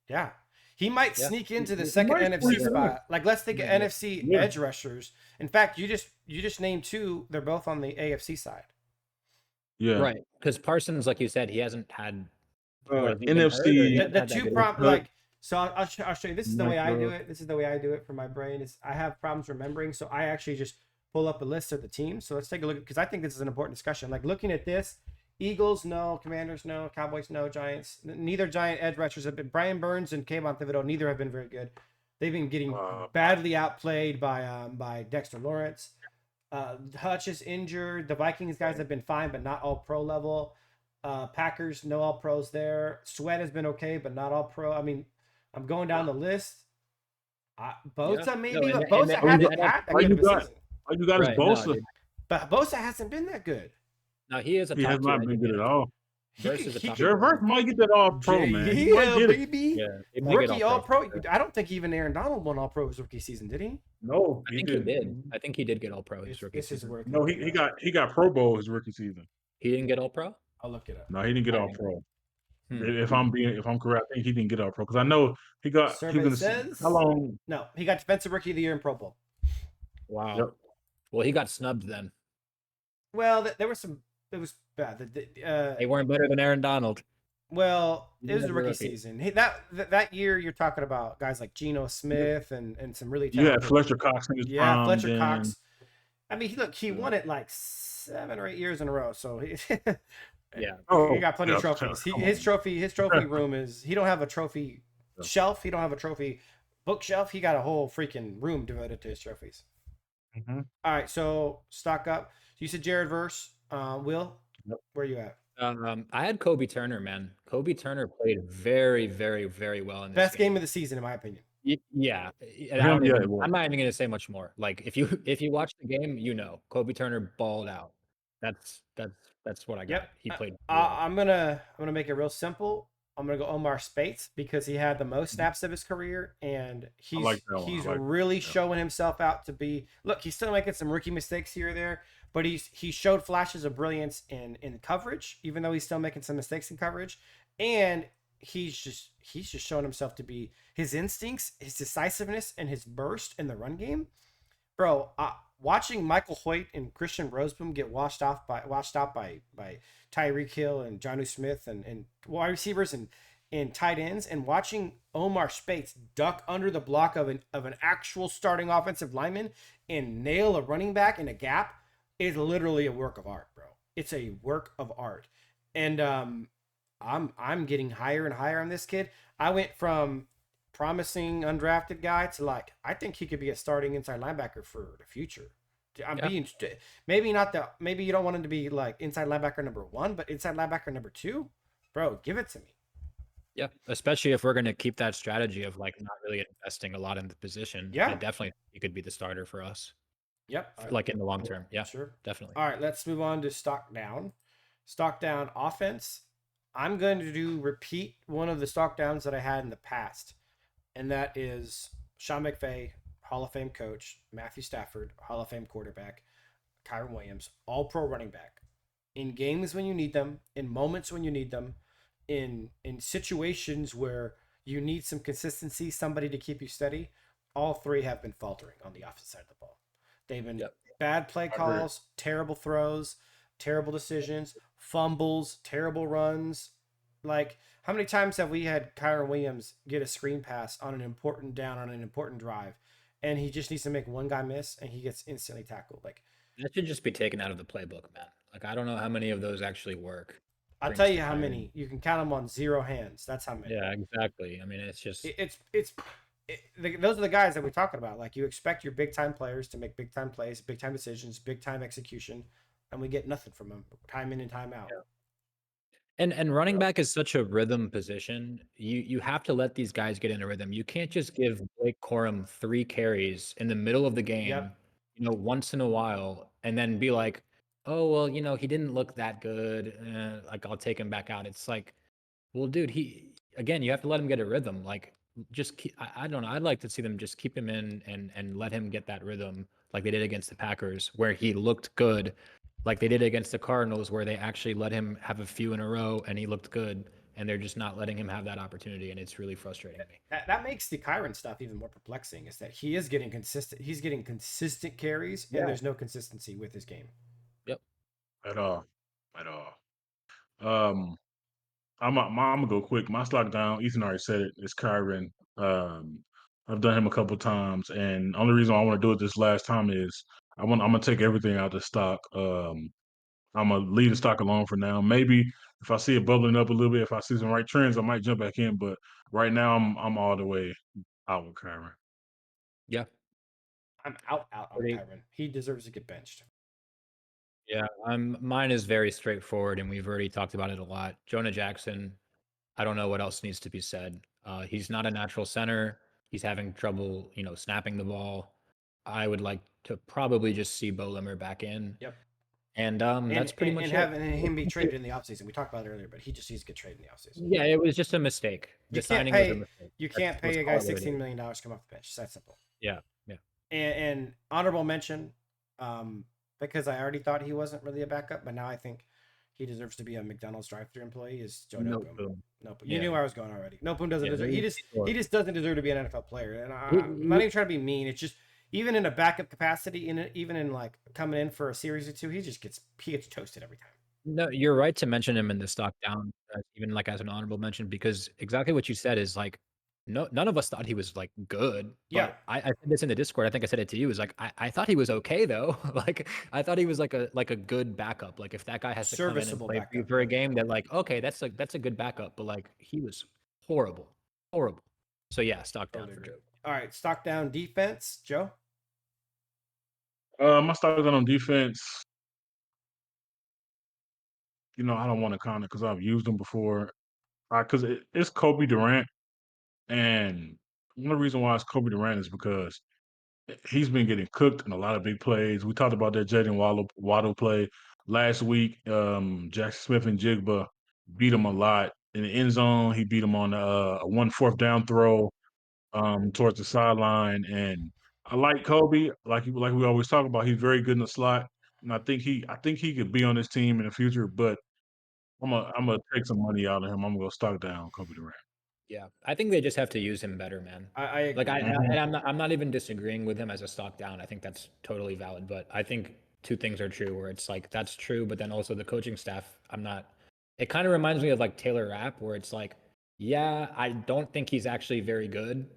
Yeah, he might sneak into the second NFC spot. Like let's think of NFC edge rushers. In fact, you just named 2. They're both on the AFC side. Yeah. Right. Because Parsons, like you said, he hasn't had NFC. The 2 problems, like. So I'll show you. This is the way I do it. This is the way I do it for my brain. Is I have problems remembering, so I actually just pull up a list of the teams. So let's take a look because I think this is an important discussion. Like looking at this, Eagles no, Commanders no, Cowboys no, Giants. Neither Giant edge rushers have been. Brian Burns and Kayvon Thibodeau neither have been very good. They've been getting badly outplayed by Dexter Lawrence. Hutch is injured. The Vikings guys have been fine, but not all pro level. Packers no all pros there. Sweat has been okay, but not all pro. I mean. I'm going down the list. Bosa maybe, but Bosa hasn't had that good of a season. All you got is Bosa. No, but Bosa hasn't been that good. No, he is a top. He has not been good at all. Jared Verse might get that All-Pro, man. He might get baby. Rookie All-Pro. I don't think even Aaron Donald won All-Pro his rookie season, did he? No, I think he did. I think he did get All-Pro his rookie season. No, he got Pro Bowl his rookie season. He didn't get All-Pro? I'll look it up. No, he didn't get All-Pro. If I'm correct, I think he didn't get All-Pro because I know he got. How long? No, he got Defensive Rookie of the Year in Pro Bowl. Wow. Yep. Well, he got snubbed then. Well, there was some. It was bad. They weren't better than Aaron Donald. Well, it was a rookie season. That year, you're talking about guys like Geno Smith and some really talented. Yeah, Fletcher Cox. Fletcher Cox. I mean, he won it like 7 or 8 years in a row. So he. Yeah. He got plenty of trophies. His trophy room is. He don't have a trophy shelf. He don't have a trophy bookshelf. He got a whole freaking room devoted to his trophies. Mm-hmm. All right, so stock up. You said Jared Verse. Will, where are you at? I had Kobe Turner, man. Kobe Turner played very, very, very well in this best game of the season, in my opinion. Yeah. I'm not even gonna say much more. Like if you watch the game, Kobe Turner balled out. That's what I got. Yep. He played. I'm gonna make it real simple. I'm gonna go Omar Spates because he had the most Mhm. snaps of his career, and I like he's that one. I he's like really that. showing himself out to be. Look, he's still making some rookie mistakes here or there, but he showed flashes of brilliance in coverage, even though he's still making some mistakes in coverage, and he's just showing himself to be his instincts, his decisiveness, and his burst in the run game, bro. Watching Michael Hoyt and Christian Roseboom get washed out by Tyreek Hill and Jonnu Smith and wide receivers and tight ends, and watching Omar Spates duck under the block of an actual starting offensive lineman and nail a running back in a gap is literally a work of art, bro. It's a work of art, and I'm getting higher and higher on this kid. I went from promising undrafted guy to like I think he could be a starting inside linebacker for the future. I'm Yeah. being maybe not the maybe you don't want him to be like inside linebacker number one, but inside linebacker number two, bro, give it to me. Yeah, especially if we're gonna keep that strategy of, like, not really investing a lot in the position, I Yeah. definitely think he could be the starter for us, Yep. All f right. like, in the long term. Yeah, Sure. definitely. All right. Let's move on to stock down. Stock down offense. I'm going to do repeat one of the stock downs that I had in the past, and that is Sean McVay, Hall of Fame coach, Matthew Stafford, Hall of Fame quarterback, Kyron Williams, all pro running back. In games when you need them, in moments when you need them, in situations where you need some consistency, somebody to keep you steady, all three have been faltering on the opposite side of the ball. They've been Yep. bad play I agree. calls, terrible throws, terrible decisions, fumbles, terrible runs. Like, how many times have we had Kyron Williams get a screen pass on an important down on an important drive, and he just needs to make one guy miss and he gets instantly tackled? Like, That should just be taken out of the playbook, man. Like, I don't know how many of those actually work. I'll tell Brings you to how Kyrie. many. You can count them on zero hands. That's how many. Yeah, exactly. I mean, it's It, just it's those are the guys that we're talking about. Like, you expect your big time players to make big time plays, big time decisions, big time execution, and we get nothing from them time in and time out. yeah. And running Yeah. back is such a rhythm position. You have to let these guys get in a rhythm. You can't just give Blake Corum 3 carries in the middle of the game, Yep. once in a while, and then be like, "Oh, well, he didn't look that good. Like, I'll take him back out." It's like, well, dude, you have to let him get a rhythm. Like, just keep, I don't know. I'd like to see them just keep him in and let him get that rhythm, like they did against the Packers, where he looked good, like they did against the Cardinals, where they actually let him have a few in a row and he looked good, and they're just not letting him have that opportunity, and it's really frustrating me. That makes the Kyron stuff even more perplexing. Is that he is getting consistent. He's getting consistent carries, and Yeah. there's no consistency with his game. Yep. At all. At all. Um, I'm gonna go quick. My stock down. Ethan already said it. It's Kyron. I've done him a couple times, and only reason I want to do it this last time is I'm gonna take everything out of the stock. I'm gonna leave the stock alone for now. Maybe if I see it bubbling up a little bit, if I see some right trends, I might jump back in. But right now, I'm all the way out with Kyron. Yeah. I'm out on Pretty. Kyron. He deserves to get benched. Yeah. Mine is very straightforward, and we've already talked about it a lot. Jonah Jackson. I don't know what else needs to be said. He's not a natural center. He's having trouble, snapping the ball. I would like to probably just see Bo Limmer back in, Yep. and And that's pretty and much it. having him be traded in the offseason. We talked about it earlier, but he just needs to get traded in the offseason. Yeah, it was just a mistake. You The can't signing was a pay mistake. you Let's can't let's pay a guy call it what it is. $16 million to come off the bench. It's that simple. Yeah, yeah. And honorable mention, because I already thought he wasn't really a backup, but now I think he deserves to be a McDonald's drive-through employee. Is Joe No Noteboom? boom. Nope. You Yeah, knew where I was going already. Noteboom doesn't yeah. deserve. He's He horrible. just doesn't deserve to be an NFL player. And He, I'm not he, even trying to be mean. It's just even in a backup capacity, even in like coming in for a series or two, he gets toasted every time. No, you're right to mention him in the stock down, even like as an honorable mention, because exactly what you said is like, no, none of us thought he was like good, Yeah, but I said this in the Discord. I think I said it to you. Is like I thought he was okay though. Like I thought he was like a good backup. Like if that guy has to come in and serviceable play for you backup. for a Yep. game, that like okay, that's a good backup. But like he was horrible, horrible. So yeah, stock down Totally for agree. Joe. All right, stock down defense, Joe. My stock on defense. I don't want to comment because I've used them before. Because it's Kobe Durant, and one of the reason why it's Kobe Durant is because he's been getting cooked in a lot of big plays. We talked about that Jaden Waddle play last week. Jackson Smith and Jigba beat him a lot. in the end zone. He beat him on a 1 4th down throw towards the sideline. And I like Kobe, like we always talk about. He's very good in the slot, and I think he could be on this team in the future. But I'm gonna take some money out of him. I'm gonna go stock down Kobe Durant. Yeah, I think they just have to use him better, man. I Like agree. and I'm not even disagreeing with him as a stock down. I think that's totally valid, but I think two things are true where it's like that's true, but then also the coaching staff, I'm not it kind of reminds me of like Taylor Rapp where it's like, yeah, I don't think he's actually very good,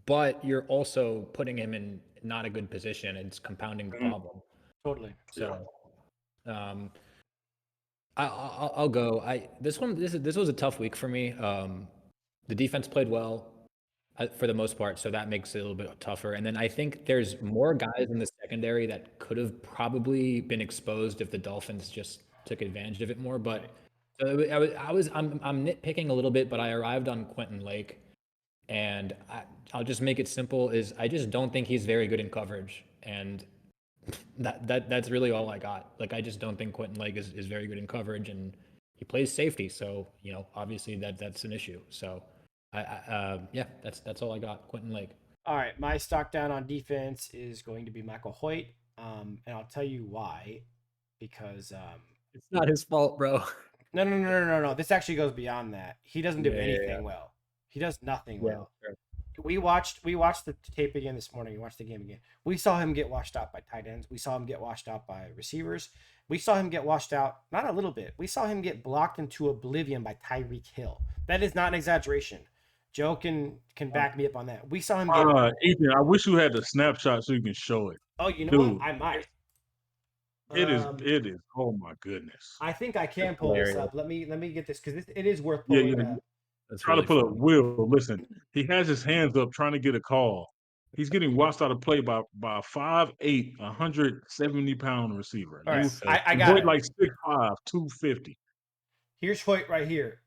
but you're also putting him in not a good position and it's compounding the Mhm. problem. Totally. So, um, I'll go. This was a tough week for me. The defense played well for the most part, so that makes it a little bit tougher. And then I think there's more guys in the secondary that could have probably been exposed if the Dolphins just took advantage of it more. But so I'm nitpicking a little bit, but I arrived on Quentin Lake, and I'll just make it simple: is I just don't think he's very good in coverage, and that's really all I got. Like I just don't think Quentin Lake is very good in coverage, and he plays safety, so obviously that's an issue. So yeah, that's all I got. Quentin Lake. All right, my stock down on defense is going to be Michael Hoyt, and I'll tell you why. Because It's not his fault, bro. no. This actually goes beyond that. He doesn't do Yeah, anything well. He does nothing yeah. well. Sure. We watched the tape again this morning. We watched the game again. We saw him get washed out by tight ends. We saw him get washed out by receivers. We saw him get washed out, not a little bit. We saw him get blocked into oblivion by Tyreek Hill. That is not an exaggeration. Joe can back me up on that. We saw him get. Ethan, I wish you had the snapshot so you can show it, Oh, you know what? dude. I might. It is. Oh my goodness. I think I can That's pull this hilarious. up. Let me get this because it is worth Yeah, pulling yeah. up. That's Try to really pull up funny. Will. Listen, he has his hands up trying to get a call. He's getting watched out of play by a 5'8", 170-pound receiver. All right, You That's so I and got Hoyt it. like 6'5", 250. Here's Hoyt right here.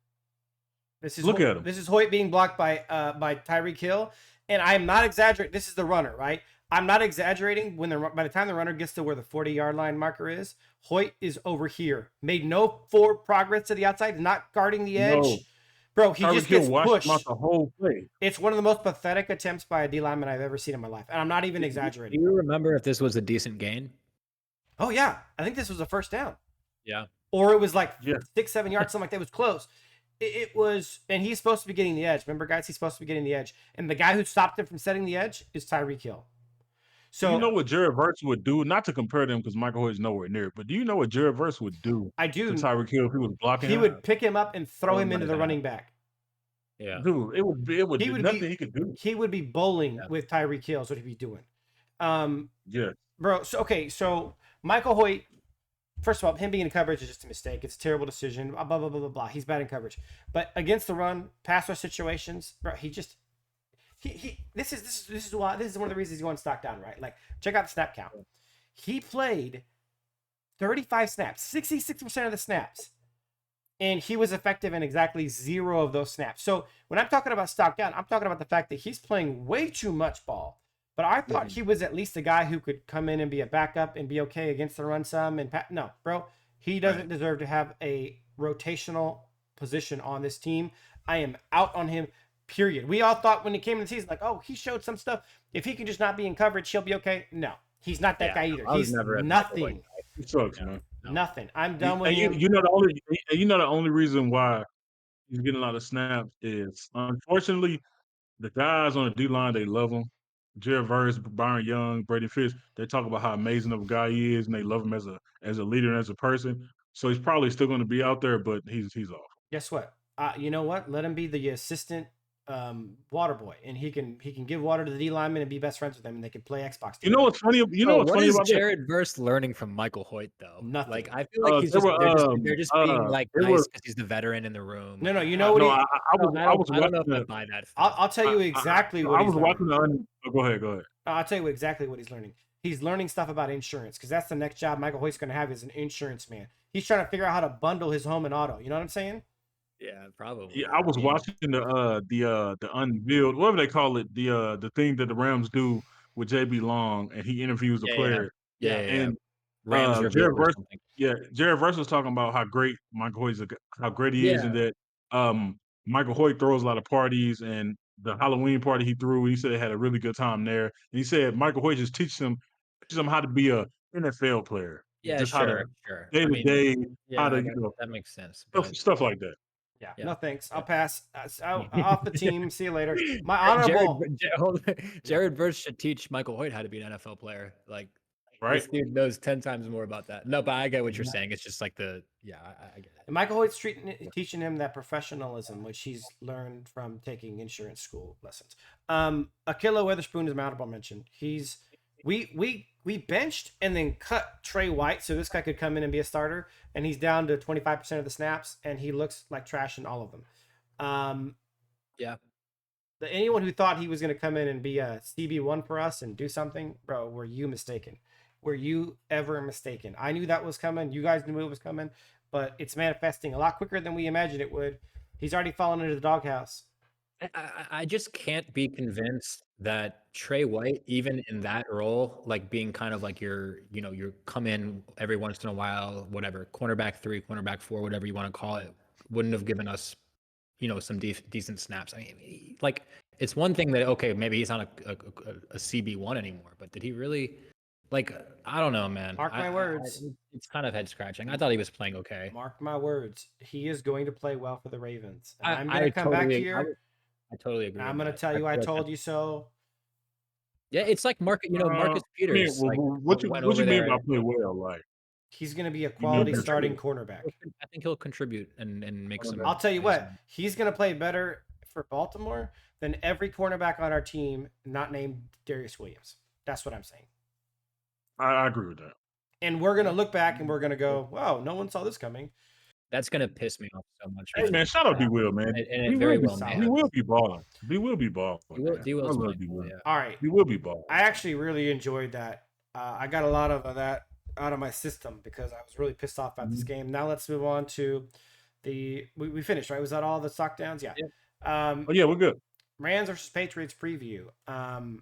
Look at him. This is Hoyt being blocked by Tyreek Hill, and I am not exaggerating. This is the runner, right? I'm not exaggerating. By the time the runner gets to where the 40-yard line marker is, Hoyt is over here. Made no forward progress to the outside, not guarding the edge. No. Bro, he Tyreek just Hill gets watched him out pushed. the whole play. It's one of the most pathetic attempts by a D lineman I've ever seen in my life, and I'm not even Do exaggerating. you remember if this was a decent gain? Oh yeah, I think this was a first down, Yeah. or it was like Yeah. 6-7 yards, something like that. It was close. It was, and he's supposed to be getting the edge. Remember, guys, he's supposed to be getting the edge, and the guy who stopped him from setting the edge is Tyreek Hill. So You know what Jared Verse would do? Not to compare them because Michael Hoyt's nowhere near, but do you know what Jared Verse would do I to do. Tyreek Hill if he was blocking He him? would pick him up and throw him into the Automatic out. running back. Yeah. Dude, it would He be would nothing be he could do. he would be bowling Yeah. with Tyreek Hill. Is what he'd be doing. Yeah. Bro. So Michael Hoyt. First of all, him being in coverage is just a mistake. It's a terrible decision. Blah blah blah blah blah. He's bad in coverage, but against the run, pass rush situations, bro, he just this is why this is one of the reasons he's going stock down, right? Like, check out the snap count. He played 35 snaps, 66% of the snaps, and he was effective in exactly 0 of those snaps. So when I'm talking about stock down, I'm talking about the fact that he's playing way too much ball. But I thought he was at least a guy who could come in and be a backup and be okay against the run some. And no, bro, he doesn't deserve to have a rotational position on this team. I am out on him. Period. We all thought when he came in the season, like, oh, he showed some stuff. If he can just not be in coverage, he'll be okay. No, he's not that guy either. I was He's never a nothing. He sucks, man. No. Nothing. I'm done with And him. you know the only reason why he's getting a lot of snaps is unfortunately the guys on the D line, they love him. Jared Verse, Byron Young, Brady Fish, they talk about how amazing of a guy he is, and they love him as a leader and as a person. So he's probably still going to be out there, but he's off. Guess what? You know what? Let him be the assistant water boy, and he can give water to the D lineman and be best friends with them, and they can play Xbox together. You know what's funny? You know Bro, what's what funny is about that? Jared Verse learning from Michael Hoyt though? Nothing. Like I feel like they're just being like nice because he's the veteran in the room. No, you know what? No, he, I was I don't know watching if I the. buy that. I'll tell you exactly what I he's was learning. watching the. Go ahead. I'll tell you exactly what he's learning. He's learning stuff about insurance because that's the next job Michael Hoyt's going to have is an insurance man. He's trying to figure out how to bundle his home and auto. You know what I'm saying? Yeah, probably. Yeah, I was watching the unveiled, whatever they call it, the thing that the Rams do with JB Long, and he interviews the players. Yeah. And Rams reveal Jared or Verse, something. Jared Verse was talking about how great Michael Hoyt is, how great he is, and that Michael Hoyt throws a lot of parties, and the Halloween party he threw, he said he had a really good time there. And he said Michael Hoyt just teaches him how to be a NFL player, Yeah, just how to sure. day I to mean, day, how yeah, to that makes sense. stuff But stuff like that. Yeah, yeah, no thanks. I'll yeah. pass. Off the team. See you later. My honorable. Jared Verse should teach Michael Hoyt how to be an NFL player. Like Right? this dude knows 10 times more about that. No, but I get what you're saying. It's just like I get it. And Michael Hoyt's teaching him that professionalism, which he's learned from taking insurance school lessons. Akilla Witherspoon is my honorable mention. We benched and then cut Trey White so this guy could come in and be a starter, and he's down to 25% of the snaps, and he looks like trash in all of them. Yeah. Anyone who thought he was going to come in and be a CB1 for us and do something, bro, were you mistaken? Were you ever mistaken? I knew that was coming. You guys knew it was coming, but it's manifesting a lot quicker than we imagined it would. He's already fallen into the doghouse. I just can't be convinced that Trey White, even in that role, like being kind of like you come in every once in a while, whatever, cornerback 3, cornerback 4, whatever you want to call it, wouldn't have given us, some decent snaps. I mean, like it's one thing that okay, maybe he's not a CB1 anymore, but did he really? Like I don't know, man. Mark my words. It's kind of head scratching. I thought he was playing okay. Mark my words. He is going to play well for the Ravens. And I'm going I to come back totally, here. I totally agree. I'm going to tell you, I told you so. Yeah, it's like Marcus I mean, Peters. Like what went you over mean there. by play well? Like, He's going to be a you mean quality starting cornerback. I think he'll contribute and make some. I'll tell you what, he's going to play better for Baltimore than every cornerback on our team not named Darius Williams. That's what I'm saying. I agree with that. And we're going to look back and we're going to go, wow, no one saw this coming. That's going to piss me off so much. Hey, man, shout out D. Will, man. And it very well may He will be balling. D. Will be balling. D. Will's I love playing D. well, Will. yeah. All right. He will be balling. I actually really enjoyed that. I got a lot of that out of my system because I was really pissed off about this game. Now let's move on to we finished, right? Was that all the stock downs? Yeah. Oh yeah, we're good. Rams versus Patriots preview. I'm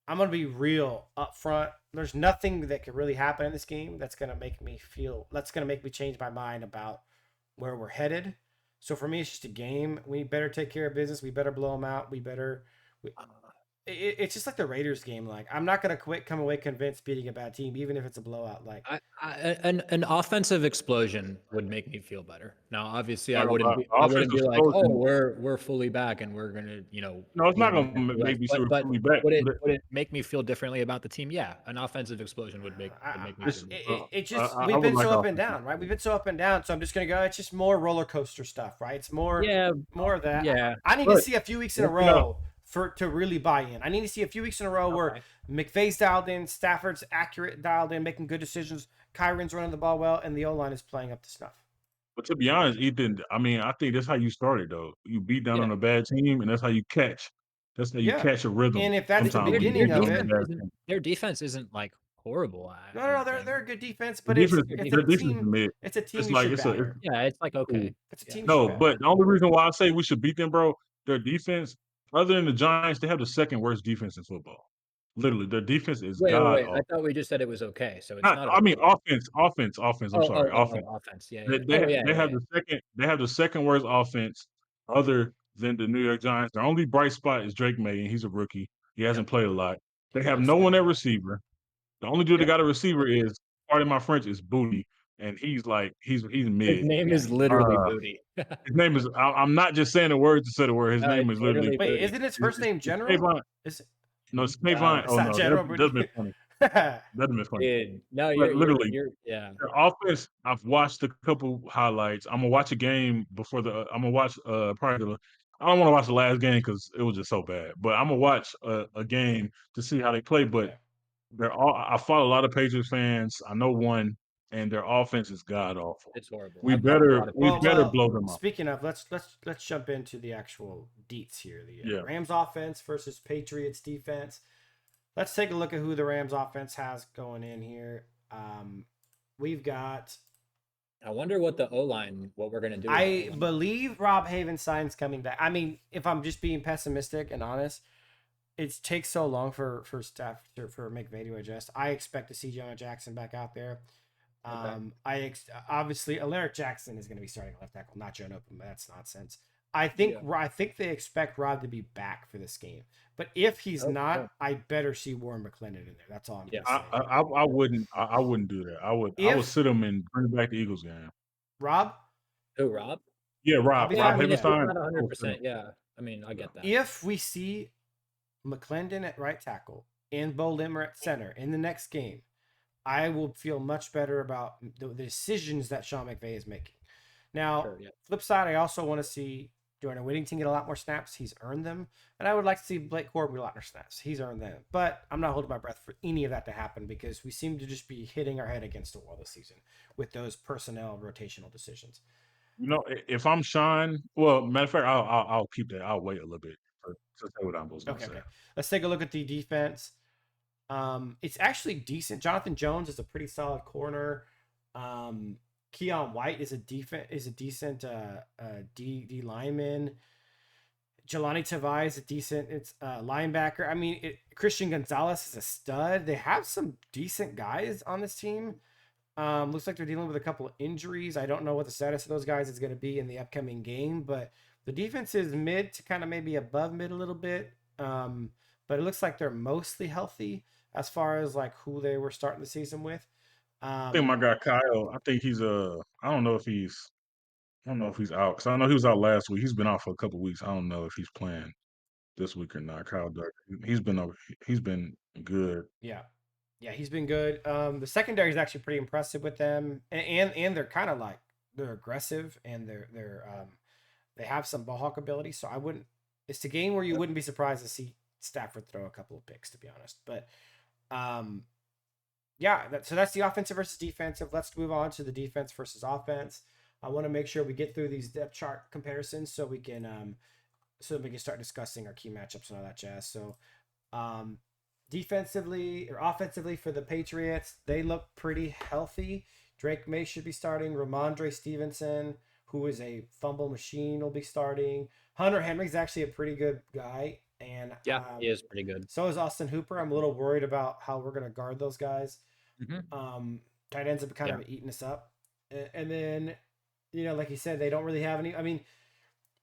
gonna be real up front. There's nothing that could really happen in this game that's gonna make me change my mind about where we're headed. So for me, it's just a game. We better take care of business. We better blow them out. It's just like the Raiders game. Like I'm not gonna come away convinced beating a bad team, even if it's a blowout. Like an offensive explosion would make me feel better. Now, obviously, I wouldn't be like, explosion. oh, we're fully back and we're gonna, No, it's not gonna make me feel fully back. Would it make me feel differently about the team? Yeah, an offensive explosion would make me feel. We've been so up and down, right? We've been so up and down. So I'm just gonna go. It's just more roller coaster stuff, right? It's more of that. Yeah, I need to see a few weeks in a row to really buy in. I need to see a few weeks in a row where McVay's dialed in, Stafford's accurate dialed in, making good decisions, Kyron's running the ball well, and the O-line is playing up to snuff. But to be honest, Ethan, I mean, I think that's how you started though. You beat down on a bad team, and that's how you catch. That's how you catch a rhythm. And if that's the beginning of it, their defense isn't like horrible. No, they're a good defense, but it's a team. It's a team. It's like okay. It's a team. No, but the only reason why I say we should beat them, bro, their defense. Other than the Giants, they have the second worst defense in football. Literally, their defense is god awful. I thought we just said it was okay. So it's not. I mean, offense. I'm sorry, offense. Offense. Yeah. They have the second. They have the second worst offense, other than the New York Giants. Their only bright spot is Drake May, and he's a rookie. He hasn't played a lot. They have no one at receiver. The only dude that got a receiver is, pardon my French, is Booty, and he's mid. His name is literally Booty. His name is. I'm not just saying the word to say the word. His name is literally. Wait, isn't his first name General? No, it's Kayvon. Oh no, General that doesn't make funny. That doesn't make funny. Dude, no, literally. Yeah. Their offense. I've watched a couple highlights. I'm gonna watch a game before the. I'm gonna watch prior to the. I don't want to watch the last game because it was just so bad. But I'm gonna watch a game to see how they play. But they're all. I follow a lot of Patriots fans. I know one, and their offense is god awful. It's horrible. We better blow them up. Speaking of, let's jump into the actual deets here. The Rams offense versus Patriots defense. Let's take a look at who the Rams offense has going in here. We've got. I wonder what the O-line, what we're gonna do. I believe Rob Havenstein's coming back. I mean, if I'm just being pessimistic and honest, it takes so long for McVay to adjust. I expect to see Jonah Jackson back out there. Okay. Obviously Alaric Jackson is going to be starting at left tackle, not Joe Open, but that's nonsense. Yeah. I think they expect Rob to be back for this game, but if he's Oh, not, oh, I better see Warren McClendon in there. That's all I'm yeah. going to say. I wouldn't do that. I would If sit him and bring back the Eagles game. Rob, Who, Rob? Yeah, I'll be Yeah, I Rob fine mean, with if he's that. Havenstein. not I would sit him. 100%, yeah. I mean, I Yeah. get that. If we see McClendon at right tackle and Bo Limmer at center in the next game, I will feel much better about the decisions that Sean McVay is making. Now, Sure, yeah. flip side, I also want to see Jordan Whittington get a lot more snaps. He's earned them. And I would like to see Blake Corbin get a lot more snaps. He's earned them. But I'm not holding my breath for any of that to happen because we seem to just be hitting our head against the wall this season with those personnel rotational decisions. If I'm Sean, well, matter of fact, I'll keep that. I'll wait a little bit to say what I was going to Okay, say. okay. Let's take a look at the defense. It's actually decent. Jonathan Jones is a pretty solid corner. Keon White is a decent D lineman. Jelani Tavai is a decent linebacker. I mean, Christian Gonzalez is a stud. They have some decent guys on this team. Looks like they're dealing with a couple of injuries. I don't know what the status of those guys is going to be in the upcoming game, but the defense is mid to kind of maybe above mid a little bit. But it looks like they're mostly healthy as far as like who they were starting the season with. I think Um, my guy Kyle. I think he's I don't know if he's out because I know he was out last week. He's been out for a couple weeks. I don't know if he's playing this week or not. Kyle Duggar. He's been good. yeah, yeah, he's been good. The secondary is actually pretty impressive with them, and they're kind of like they're aggressive and they have some ball hawk ability. So I wouldn't. It's a game where you wouldn't be surprised to see Stafford throw a couple of picks, to be honest. But um, yeah, so that's the offensive versus defensive. Let's move on to the defense versus offense. I want to make sure we get through these depth chart comparisons so we can start discussing our key matchups and all that jazz. So um, defensively or offensively for the Patriots, they look pretty healthy. Drake May should be starting. Ramondre Stevenson, who is a fumble machine, will be starting. Hunter Henry's actually a pretty good guy, and Yeah, he is pretty good. so is Austin Hooper. I'm a little worried about how we're going to guard those guys. Mhm. Tight ends have kind Yeah. of eaten us up, and then like you said, they don't really have any. I mean,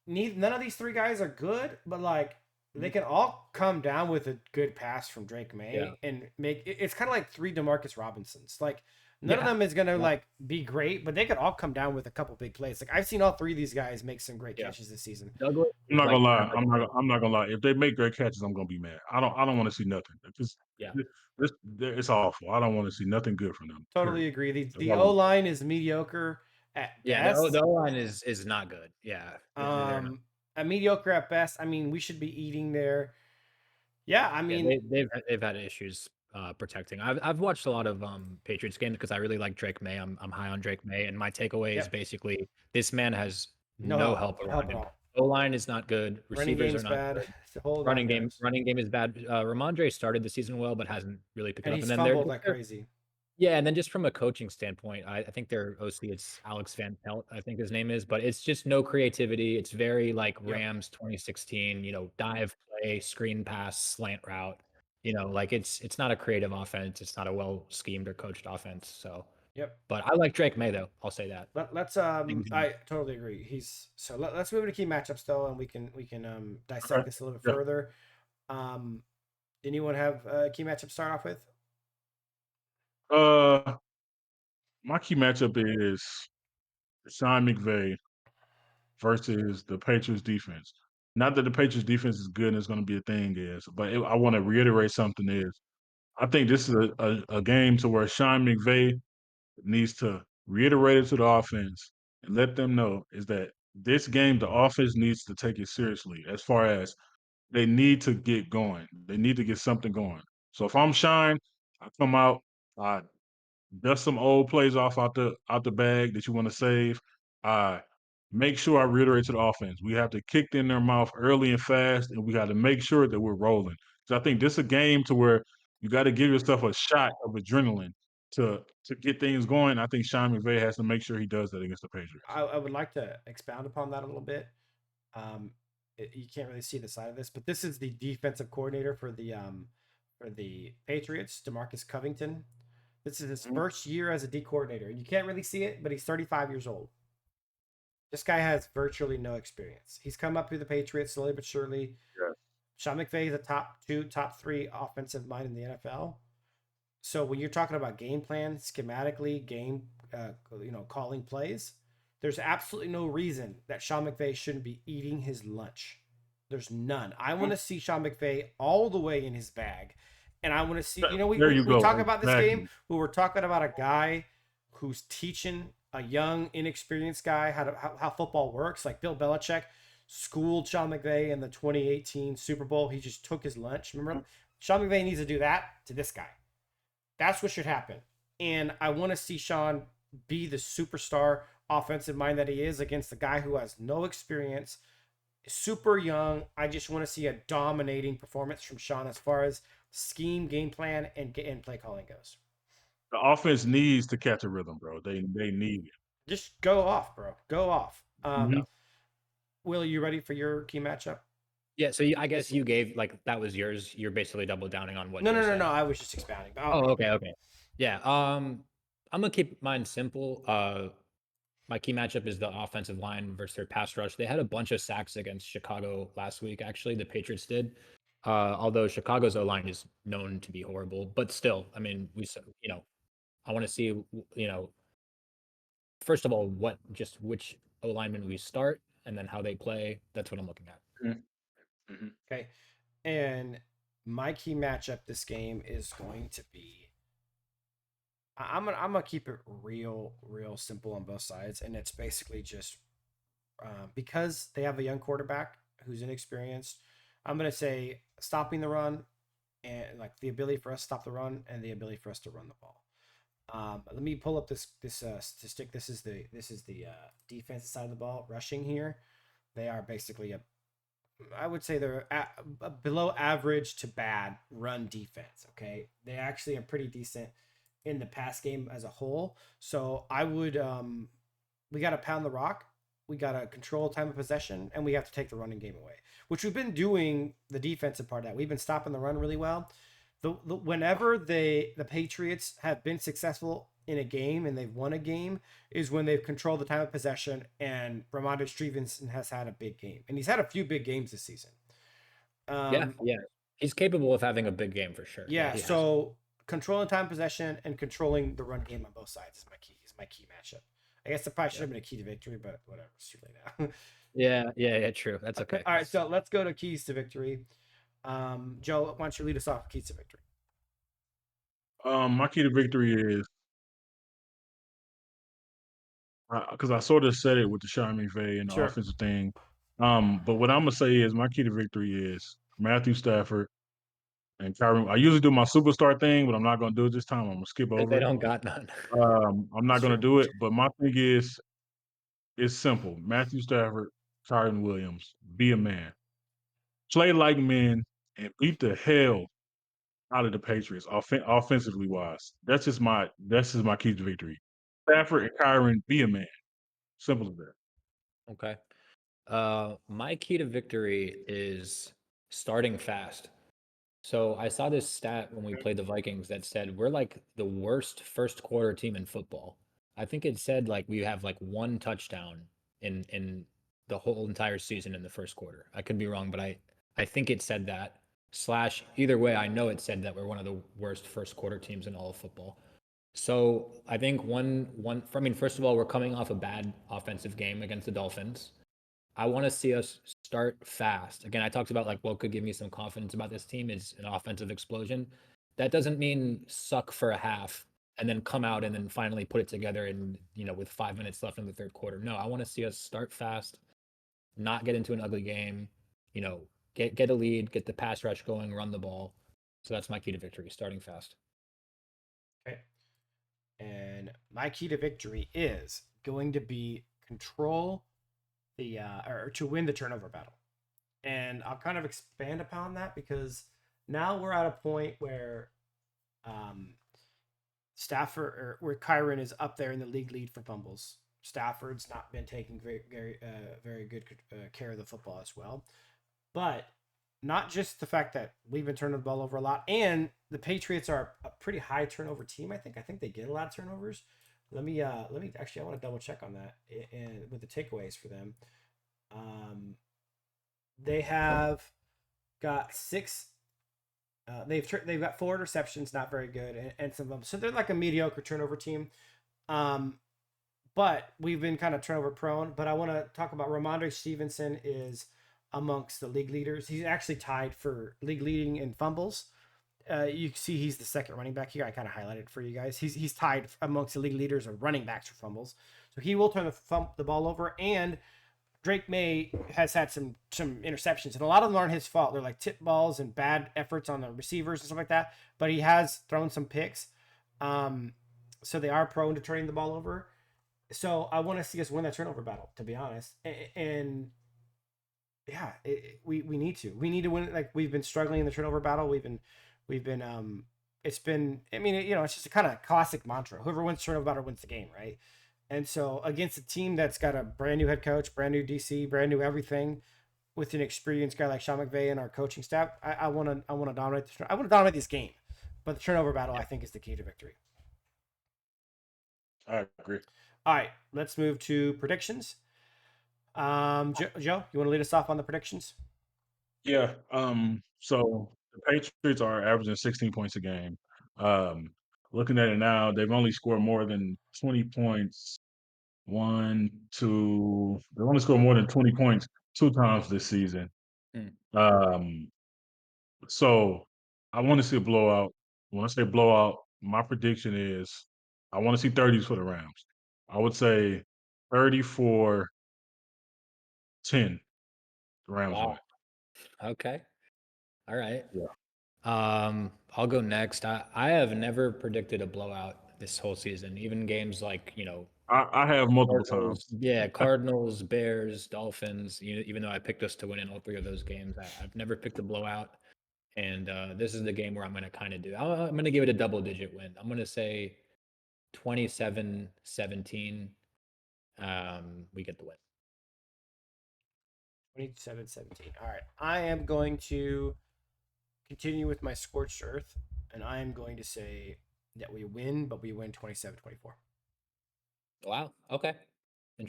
none of these three guys are good, but like they can all come down with a good pass from Drake Yeah. May and make it's kind of like three Demarcus Robinsons. Like none of Yeah. them is gonna Yeah. like be great, but they could all come down with a couple big plays. Like I've seen all three of these guys make some great Yeah. catches this season. Douglas I'm is not like gonna lie. kind of like I'm not gonna lie. If they make great catches, I'm gonna be mad. I don't want to see nothing. yeah. It's awful. I don't want to see nothing good from them. Totally Period. agree. That's The all O I'm- line is mediocre at Yeah, the best. O-line is not good. Yeah. They're not. A mediocre at best. I mean, we should be eating there. Yeah, I Yeah, mean, they've had issues protecting. I've watched a lot of Patriots games because I really like Drake May. I'm high on Drake May, and my takeaway is yep, basically this man has no no help, help help around at him. all. O-line is not good. Running Receivers are game's not bad. good. It's a whole nine Running game yards. running game is bad. Ramondre started the season well, but hasn't really picked it And up. he's And then they're fumbled like crazy. yeah, and then just from a coaching standpoint, I think their OC, it's Alex Van Pelt, I think his name is, but it's just no creativity. It's very like Yep. Rams 2016, dive play, screen pass, slant route. Like it's not a creative offense. It's not a well schemed or coached offense. So, Yep. but I like Drake May though. I'll say that. Let's Things- I totally agree. Let's move into key matchups though, and we can dissect Okay. this a little bit Yeah. further. Um, anyone have a key matchup start off with? My key matchup is Sean McVay versus the Patriots defense. Not that the Patriots defense is good and it's going to be a thing, but I want to reiterate something is I think this is a game to where Sean McVay needs to reiterate it to the offense and let them know is that this game the offense needs to take it seriously as far as they need to get going. They need to get something going. So if I'm Shine, I come out, I dust some old plays off out the bag that you want to save. I make sure I reiterate to the offense. We have to kick in their mouth early and fast, and we got to make sure that we're rolling. So I think this is a game to where you got to give yourself a shot of adrenaline to get things going. I think Sean McVay has to make sure he does that against the Patriots. I would like to expound upon that a little bit. Um, you can't really see the side of this, but this is the defensive coordinator for the Patriots, Demarcus Covington. This is his first year as a D coordinator. You can't really see it, but he's 35 years old. This guy has virtually no experience. He's come up through the Patriots slowly but surely. Yes. Sean McVay is a top 2, top 3 offensive mind in the NFL. So when you're talking about game plan, schematically, calling plays, there's absolutely no reason that Sean McVay shouldn't be eating his lunch. There's none. I want to see Sean McVay all the way in his bag. And I want to see, There you we go. talk about this game Exactly. where we're talking about a guy who's teaching a young, inexperienced guy how football works. Like Bill Belichick schooled Sean McVay in the 2018 Super Bowl. He just took his lunch. Remember? Sean McVay needs to do that to this guy. That's what should happen. And I want to see Sean be the superstar offensive mind that he is against the guy who has no experience, super young. I just want to see a dominating performance from Sean as far as scheme, game plan, and play calling goes. The offense needs to catch a rhythm, bro. They need it. Just go off, bro. Go off. Mhm. Will, you ready for your key matchup? Yeah, so I guess you gave like that was yours. You're basically double downing on what. No, Joe no, no, said. no. I was just expounding. Oh, okay. Yeah. I'm gonna keep mine simple. My key matchup is the offensive line versus their pass rush. They had a bunch of sacks against Chicago last week. Actually, the Patriots did. Although Chicago's O line is known to be horrible, but still, I mean, I want to see, first of all, which O lineman we start, and then how they play. That's what I'm looking at. Mhm. Okay. And my key matchup this game is going to be I'm gonna keep it real simple on both sides, and it's basically just because they have a young quarterback who's inexperienced. I'm gonna say stopping the run and like the ability for us to stop the run and the ability for us to run the ball. Let me pull up this statistic. This is the defensive side of the ball. Rushing here, they are basically I would say they're a below average to bad run defense. Okay, they actually are pretty decent in the pass game as a whole. So I would we got to pound the rock. We got to control time of possession, and we have to take the running game away, which we've been doing the defensive part of that. We've been stopping the run really well. Whenever the Patriots have been successful in a game and they've won a game is when they've controlled the time of possession, and Ramondre Stevenson has had a big game, and he's had a few big games this season. Yeah, he's capable of having a big game for sure. Yeah, he has. so controlling time possession and controlling the run game on both sides is my key matchup. I guess it probably should have been a key to victory, but whatever. It's too late now. Yeah, true. That's okay. All right, so let's go to keys to victory. Joe, why don't you lead us off with keys to victory? My key to victory is because I sort of said it with the Sean McVay and the Sure. offensive thing. But what I'm gonna say is my key to victory is Matthew Stafford and Kyron. I usually do my superstar thing, but I'm not gonna do it this time. I'm gonna skip over They it. don't got none. I'm not gonna Sure. do it. But my thing is, it's simple. Matthew Stafford, Kyron Williams, be a man, play like men, and beat the hell out of the Patriots offensively wise. That's just my key to victory. Stafford and Kyron, be a man. Simple as that. Okay. My key to victory is starting fast. So I saw this stat when we played the Vikings that said we're like the worst first quarter team in football. I think it said like we have like one touchdown in the whole entire season in the first quarter. I could be wrong, but I think it said that. Slash either way, I know it said that we're one of the worst first quarter teams in all of football. So I think I mean, first of all, we're coming off a bad offensive game against the Dolphins. I want to see us start fast. Again, I talked about like what could give me some confidence about this team is an offensive explosion. That doesn't mean suck for a half and then come out and then finally put it together and with 5 minutes left in the third quarter. No, I want to see us start fast, not get into an ugly game, you know, get a lead, get the pass rush going, run the ball. So that's my key to victory, starting fast. Okay. And my key to victory is going to be control or to win the turnover battle. And I'll kind of expand upon that because now we're at a point where Stafford or where Kyron is up there in the league lead for fumbles. Stafford's not been taking very good care of the football as well. But not just the fact that we've been turning the ball over a lot, and the Patriots are a pretty high turnover team. I think they get a lot of turnovers. Let me actually, I want to double check on that and with the takeaways for them. They have got six. They've got 4 interceptions, not very good, and some of them. So they're like a mediocre turnover team. But we've been kind of turnover prone. But I want to talk about Ramondre Stevenson is amongst the league leaders. He's actually tied for league leading in fumbles. You see, he's the second running back here. I kind of highlighted for you guys. He's tied amongst the league leaders of running backs for fumbles. So he will turn the ball over. And Drake May has had some interceptions, and a lot of them aren't his fault. They're like tip balls and bad efforts on the receivers and stuff like that. But he has thrown some picks, so they are prone to turning the ball over. So I want to see us win that turnover battle, to be honest. And yeah, we need to. We need to win. Like, we've been struggling in the turnover battle. We've been it's been. I mean, it's just a kind of classic mantra. Whoever wins the turnover battle wins the game, right? And so against a team that's got a brand new head coach, brand new DC, brand new everything, with an experienced guy like Sean McVay and our coaching staff, I want to dominate. I want to dominate this game, but the turnover battle, I think, is the key to victory. I agree. All right, let's move to predictions. Joe, you want to lead us off on the predictions? Yeah. So the Patriots are averaging 16 points a game. Looking at it now, they've only scored more than 20 points. They've only scored more than 20 points 2 times this season. Hmm. So I want to see a blowout. When I say blowout, my prediction is I want to see 30s for the Rams. I would say 34-10. The Rams win. Wow. Okay. All right. Yeah. I'll go next. I have never predicted a blowout this whole season, even games like, I have multiple Cardinals, times. yeah, Cardinals, Bears, Dolphins. Even though I picked us to win in all 3 of those games, I've never picked a blowout. And this is the game where I'm going to kind of I'm going to give it a double-digit win. I'm going to say 27-17. We get the win. 27-17. All right. I am going to continue with my scorched earth, and I am going to say that we win, but we win 27-24. Wow. Okay.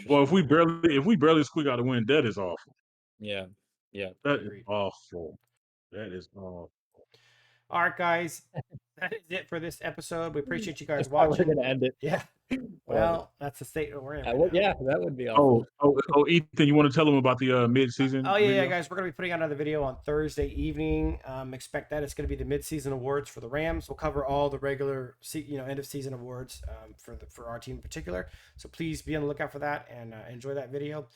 Well, Interesting. if we barely squeak out a win, that is awful. Yeah. Yeah. That is Agreed. awful. That is awful. All right, guys. That is it for this episode. We appreciate you guys That's how we're watching. going to end it. Yeah. Well, that's the state we're in. Right now. Yeah, that would be awful. Ethan, you want to tell them about the mid-season? Oh yeah, video? guys. We're gonna be putting out another video on Thursday evening. Expect that it's gonna be the mid-season awards for the Rams. We'll cover all the regular, end of season awards for our team in particular. So please be on the lookout for that and enjoy that video.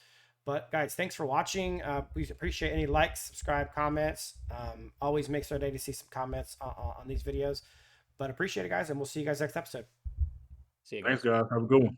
But guys, thanks for watching. Please appreciate any likes, subscribe, comments. Always makes our day to see some comments on these videos. But appreciate it, guys, and we'll see you guys next episode. See you guys. Thanks, guys. Have a good one.